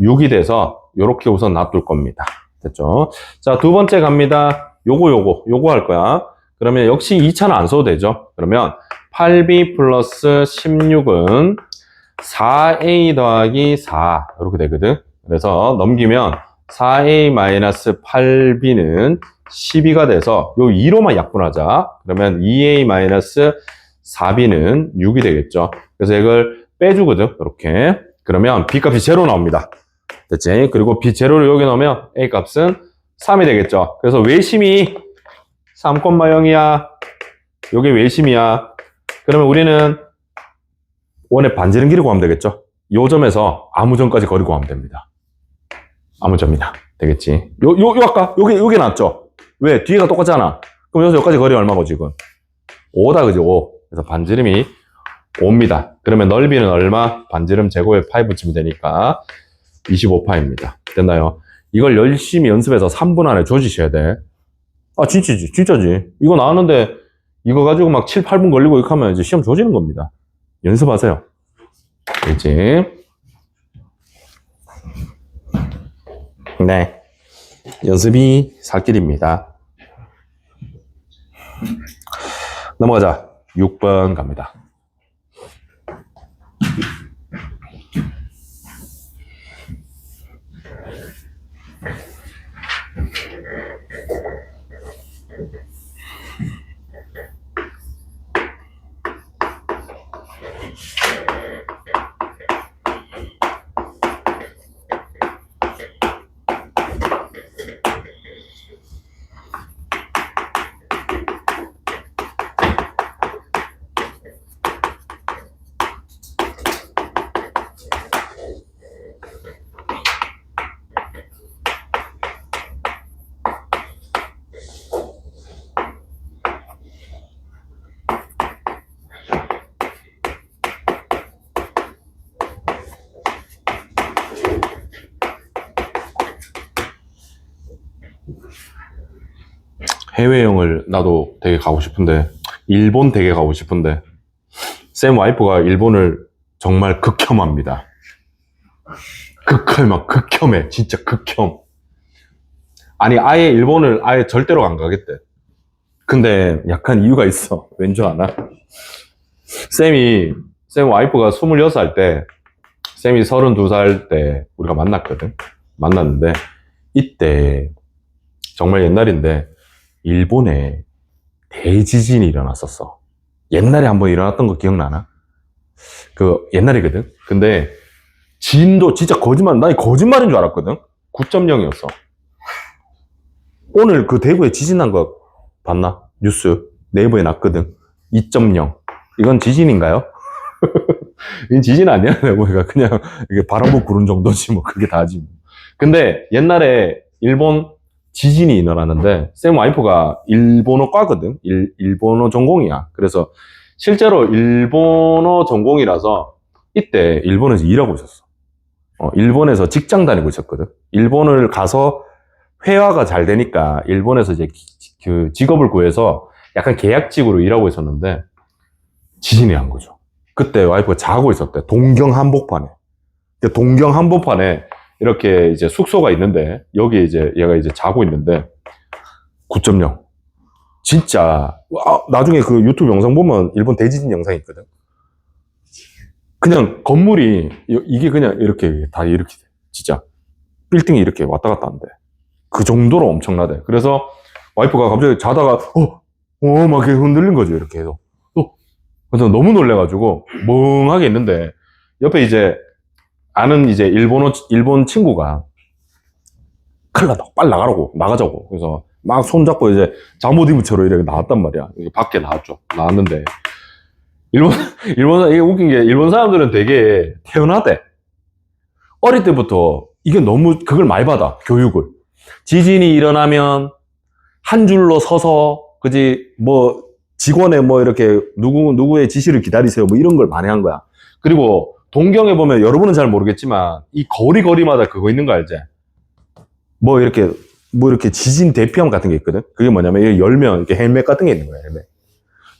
A: 6이 돼서 이렇게 우선 놔둘 겁니다. 됐죠? 자, 두 번째 갑니다. 요거 할 거야. 그러면 역시 2차는 안 써도 되죠. 그러면 8b 플러스 16은 4a 더하기 4 이렇게 되거든. 그래서 넘기면 4a-8b는 12가 돼서 요 2로만 약분하자. 그러면 2a-4b는 6이 되겠죠. 그래서 이걸 빼주거든. 이렇게. 그러면 b 값이 제로 나옵니다. 됐지? 그리고 b 제로를 여기 넣으면 a 값은 3이 되겠죠. 그래서 외심이 3,0이야. 요게 외심이야. 그러면 우리는 원의 반지름 길이 구하면 되겠죠. 요 점에서 아무 점까지 거리 구하면 됩니다. 아무 점이나. 되겠지? 아까 요게 낫죠? 왜? 뒤에가 똑같잖아. 그럼 여기까지 거리 얼마고 지금? 5다, 그지? 5. 그래서 반지름이 5입니다. 그러면 넓이는 얼마? 반지름 제곱에 파이 붙이면 되니까 25파입니다. 됐나요? 이걸 열심히 연습해서 3분 안에 조지셔야 돼. 아, 진짜지. 이거 나왔는데 이거 가지고 막 7, 8분 걸리고 이렇게 하면 이제 시험 조지는 겁니다. 연습하세요. 알겠지? 네. 연습이 살 길입니다. 넘어가자. 6번 갑니다. 해외여행을 나도 되게 가고 싶은데, 일본 되게 가고 싶은데, 쌤 와이프가 일본을 정말 극혐합니다. 극혐해. 진짜 극혐. 아니, 아예 일본을 아예 절대로 안 가겠대. 근데 약간 이유가 있어. 왠 줄 아나? 쌤 와이프가 26살 때, 쌤이 32살 때 우리가 만났거든. 만났는데, 이때, 정말 옛날인데, 일본에 대지진이 일어났었어. 옛날에 한번 일어났던 거 기억나나? 그 옛날이거든. 근데 진도 진짜 난 거짓말인 줄 알았거든. 9.0이었어. 오늘 그 대구에 지진 난 거 봤나? 뉴스 네이버에 났거든. 2.0. 이건 지진인가요? 이건 지진 아니야? 내가 그냥 이게 바람 불고 구른 정도지 뭐 그게 다지. 근데 옛날에 일본 지진이 일어났는데 쌤 와이프가 일본어과거든. 일본어 전공이야. 그래서 실제로 일본어 전공이라서 이때 일본에서 일하고 있었어. 일본에서 직장 다니고 있었거든. 일본을 가서 회화가 잘 되니까 일본에서 이제 그 직업을 구해서 약간 계약직으로 일하고 있었는데 지진이 난 거죠. 그때 와이프가 자고 있었대. 동경 한복판에. 동경 한복판에 이렇게 이제 숙소가 있는데, 여기 이제 얘가 이제 자고 있는데, 9.0. 진짜, 나중에 그 유튜브 영상 보면 일본 대지진 영상이 있거든. 그냥 건물이, 이게 그냥 이렇게, 다 이렇게 돼. 진짜. 빌딩이 이렇게 왔다 갔다 한대. 그 정도로 엄청나대. 그래서 와이프가 갑자기 자다가, 막 이렇게 흔들린 거죠. 이렇게 해서. 그래서 너무 놀래가지고, 멍하게 있는데, 옆에 이제, 아는 이제 일본 친구가, 큰일 났다. 빨리 나가자고. 그래서 막 손잡고 이제 잠옷 입은 채로 이렇게 나왔단 말이야. 밖에 나왔죠. 나왔는데, 이게 웃긴 게, 일본 사람들은 되게 태어나대. 어릴 때부터 이게 너무, 그걸 많이 받아. 교육을. 지진이 일어나면 한 줄로 서서, 그지, 뭐, 직원의 뭐 이렇게 누구의 지시를 기다리세요. 뭐 이런 걸 많이 한 거야. 그리고 동경에 보면 여러분은 잘 모르겠지만 이 거리마다 그거 있는 거 알지? 뭐 이렇게 지진 대피함 같은 게 있거든. 그게 뭐냐면 이렇게 열면 이렇게 헬멧 같은 게 있는 거야. 헬멧.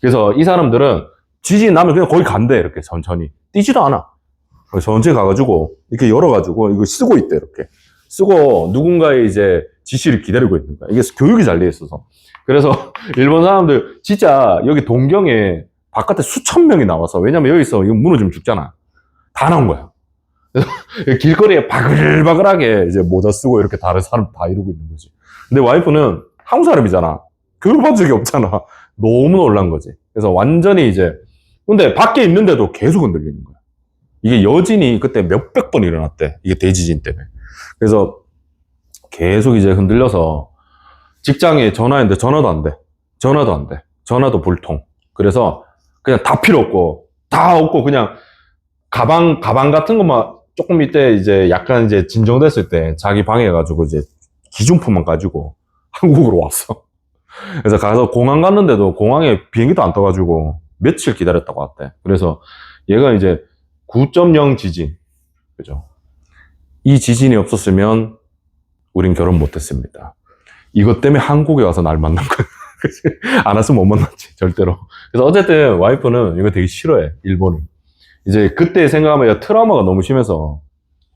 A: 그래서 이 사람들은 지진 나면 그냥 거기 간대. 이렇게 천천히 뛰지도 않아. 천천히 가가지고 이렇게 열어가지고 이거 쓰고 있대. 이렇게 쓰고 누군가의 이제 지시를 기다리고 있는 거야. 이게 교육이 잘 돼 있어서. 그래서 일본 사람들 진짜 여기 동경에 바깥에 수천 명이 나와서, 왜냐면 여기서 이거 무너지면 죽잖아. 다 나온 거야. 그래서 길거리에 바글바글하게 이제 모자 쓰고 이렇게 다른 사람 다 이러고 있는 거지. 근데 와이프는 한국 사람이잖아. 교육받은 적이 없잖아. 너무 놀란 거지. 그래서 완전히 이제, 근데 밖에 있는데도 계속 흔들리는 거야. 이게 여진이 그때 몇백 번 일어났대. 이게 대지진 때문에. 그래서 계속 이제 흔들려서 직장에 전화했는데 전화도 안 돼. 전화도 불통. 그래서 그냥 다 필요 없고, 다 없고, 그냥 가방 같은 것만 조금 이때 이제 약간 이제 진정됐을 때 자기 방에 가지고 이제 기준품만 가지고 한국으로 왔어. 그래서 가서 공항 갔는데도 공항에 비행기도 안 떠가지고 며칠 기다렸다고 왔대. 그래서 얘가 이제 9.0 지진. 그죠? 이 지진이 없었으면 우린 결혼 못 했습니다. 이것 때문에 한국에 와서 날 만난 거야. 안 왔으면 못 만났지, 절대로. 그래서 어쨌든 와이프는 이거 되게 싫어해, 일본을. 이제 그때 생각하면 트라우마가 너무 심해서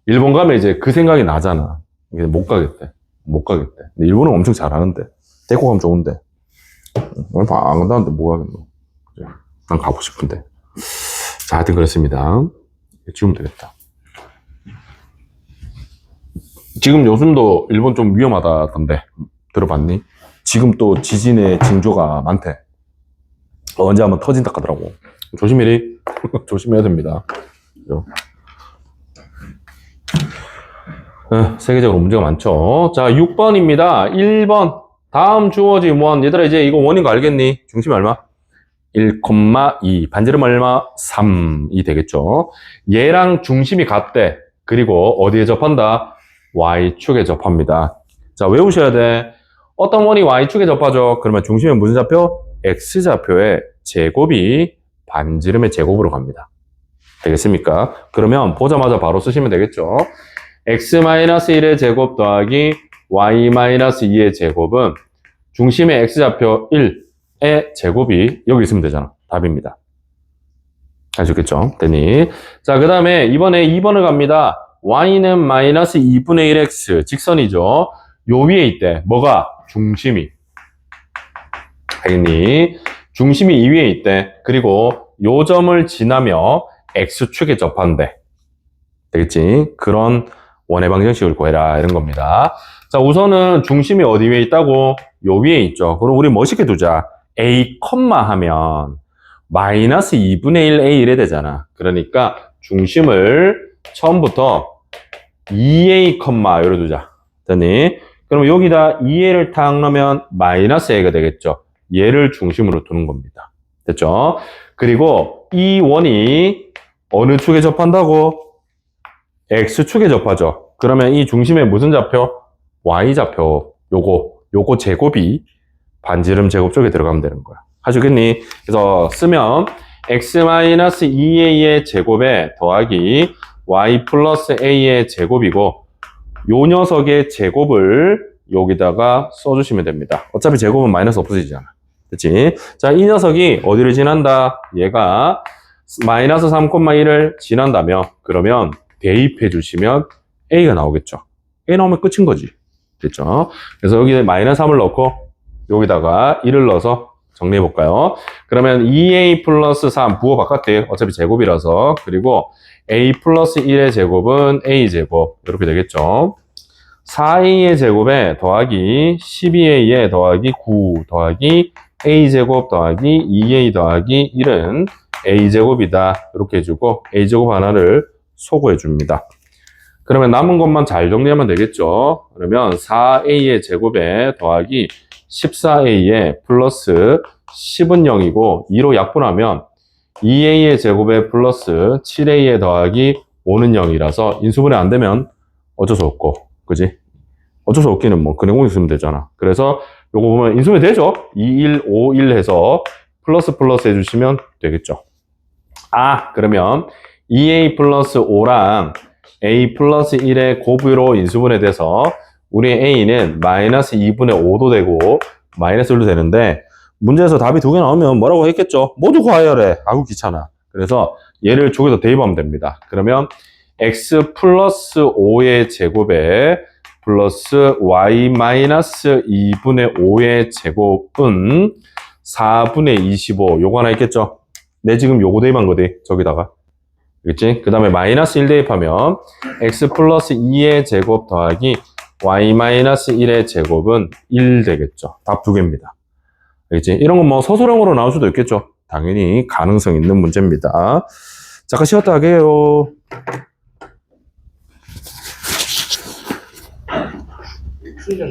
A: 일본 가면 이제 그 생각이 나잖아. 이게 못 가겠대. 근데 일본은 엄청 잘하는데. 데리고 가면 좋은데. 와이프 안 간다는데 뭐 하겠노. 난 가고 싶은데. 자, 하여튼 그렇습니다. 지우면 되겠다. 지금 요즘도 일본 좀 위험하다던데 들어봤니? 지금 또 지진의 징조가 많대. 언제 한번 터진다 하더라고. 조심해리. 조심해야 됩니다. 세계적으로 문제가 많죠. 자, 6번입니다. 1번. 다음 주어진 원. 얘들아, 이제 이거 원인 거 알겠니? 중심이 얼마? 1,2. 반지름 얼마? 3이 되겠죠. 얘랑 중심이 같대. 그리고 어디에 접한다? Y축에 접합니다. 자, 외우셔야 돼. 어떤 원이 Y축에 접하죠? 그러면 중심의 무슨 좌표? X좌표의 제곱이 반지름의 제곱으로 갑니다. 되겠습니까? 그러면 보자마자 바로 쓰시면 되겠죠? X-1의 제곱 더하기 Y-2의 제곱은 중심의 X좌표 1의 제곱이 여기 있으면 되잖아. 답입니다. 아시겠죠? 되니? 자, 그 다음에 이번에 2번을 갑니다. Y는 마이너스 2분의 1X, 직선이죠. 요 위에 있대. 뭐가? 중심이. 알겠니? 중심이 이 위에 있대. 그리고 요 점을 지나며 X축에 접한대. 되겠지? 그런 원의 방정식을 구해라. 이런 겁니다. 자, 우선은 중심이 어디 위에 있다고? 요 위에 있죠. 그럼 우리 멋있게 두자. A, 하면 마이너스 2분의 1 A 이래 되잖아. 그러니까 중심을 처음부터 2A, 요래 두자. 됐니? 그럼 여기다 2A를 탁 넣으면 마이너스 A가 되겠죠. 얘를 중심으로 두는 겁니다. 됐죠? 그리고 이 원이 어느 축에 접한다고? X축에 접하죠. 그러면 이 중심의 무슨 좌표? Y좌표. 요거 제곱이 반지름 제곱 쪽에 들어가면 되는 거야. 하시겠니? 그래서 쓰면 X-2A의 제곱에 더하기 Y 플러스 A의 제곱이고, 요 녀석의 제곱을 여기다가 써주시면 됩니다. 어차피 제곱은 마이너스 없어지잖아. 그치? 자, 이 녀석이 어디를 지난다? 얘가 마이너스 3,1을 지난다며, 그러면 대입해 주시면 A가 나오겠죠. A 나오면 끝인 거지. 됐죠? 그래서 여기에 마이너스 3을 넣고 여기다가 1을 넣어서 정리해 볼까요? 그러면 2A 플러스 3 부호 바깥에 어차피 제곱이라서 그리고 A 플러스 1의 제곱은 A 제곱 이렇게 되겠죠. 4A의 제곱에 더하기 12A에 더하기 9 더하기 A 제곱 더하기 2A 더하기 1은 A 제곱이다. 이렇게 해주고 A 제곱 하나를 소거해 줍니다. 그러면 남은 것만 잘 정리하면 되겠죠. 그러면 4A의 제곱에 더하기 14A에 플러스 10은 0이고 2로 약분하면 2A의 제곱에 플러스 7A에 더하기 5는 0이라서 인수분해 안 되면 어쩔 수 없고 그지? 어쩔 수 없기는 뭐 근해공식 쓰면 되잖아. 그래서 요거 보면 인수분해 되죠? 21, 51 해서 플러스 플러스 해주시면 되겠죠. 그러면 2A 플러스 5랑 A 플러스 1의 곱으로 인수분해 돼서 우리 A는 마이너스 2분의 5도 되고 마이너스 1도 되는데 문제에서 답이 두 개 나오면 뭐라고 했겠죠? 모두 과열해. 아우 귀찮아. 그래서 얘를 쪽에서 대입하면 됩니다. 그러면 x 플러스 5의 제곱에 플러스 y 마이너스 2분의 5의 제곱은 4분의 25 요거 하나 있겠죠? 내 지금 요거 대입한 거지 저기다가. 그치? 그 다음에 마이너스 1 대입하면 x 플러스 2의 제곱 더하기 y 마이너스 1의 제곱은 1 되겠죠. 답 두 개입니다. 알겠지? 이런 건 뭐 서술형으로 나올 수도 있겠죠. 당연히 가능성 있는 문제입니다. 잠깐 쉬었다 하게요.
B: 수정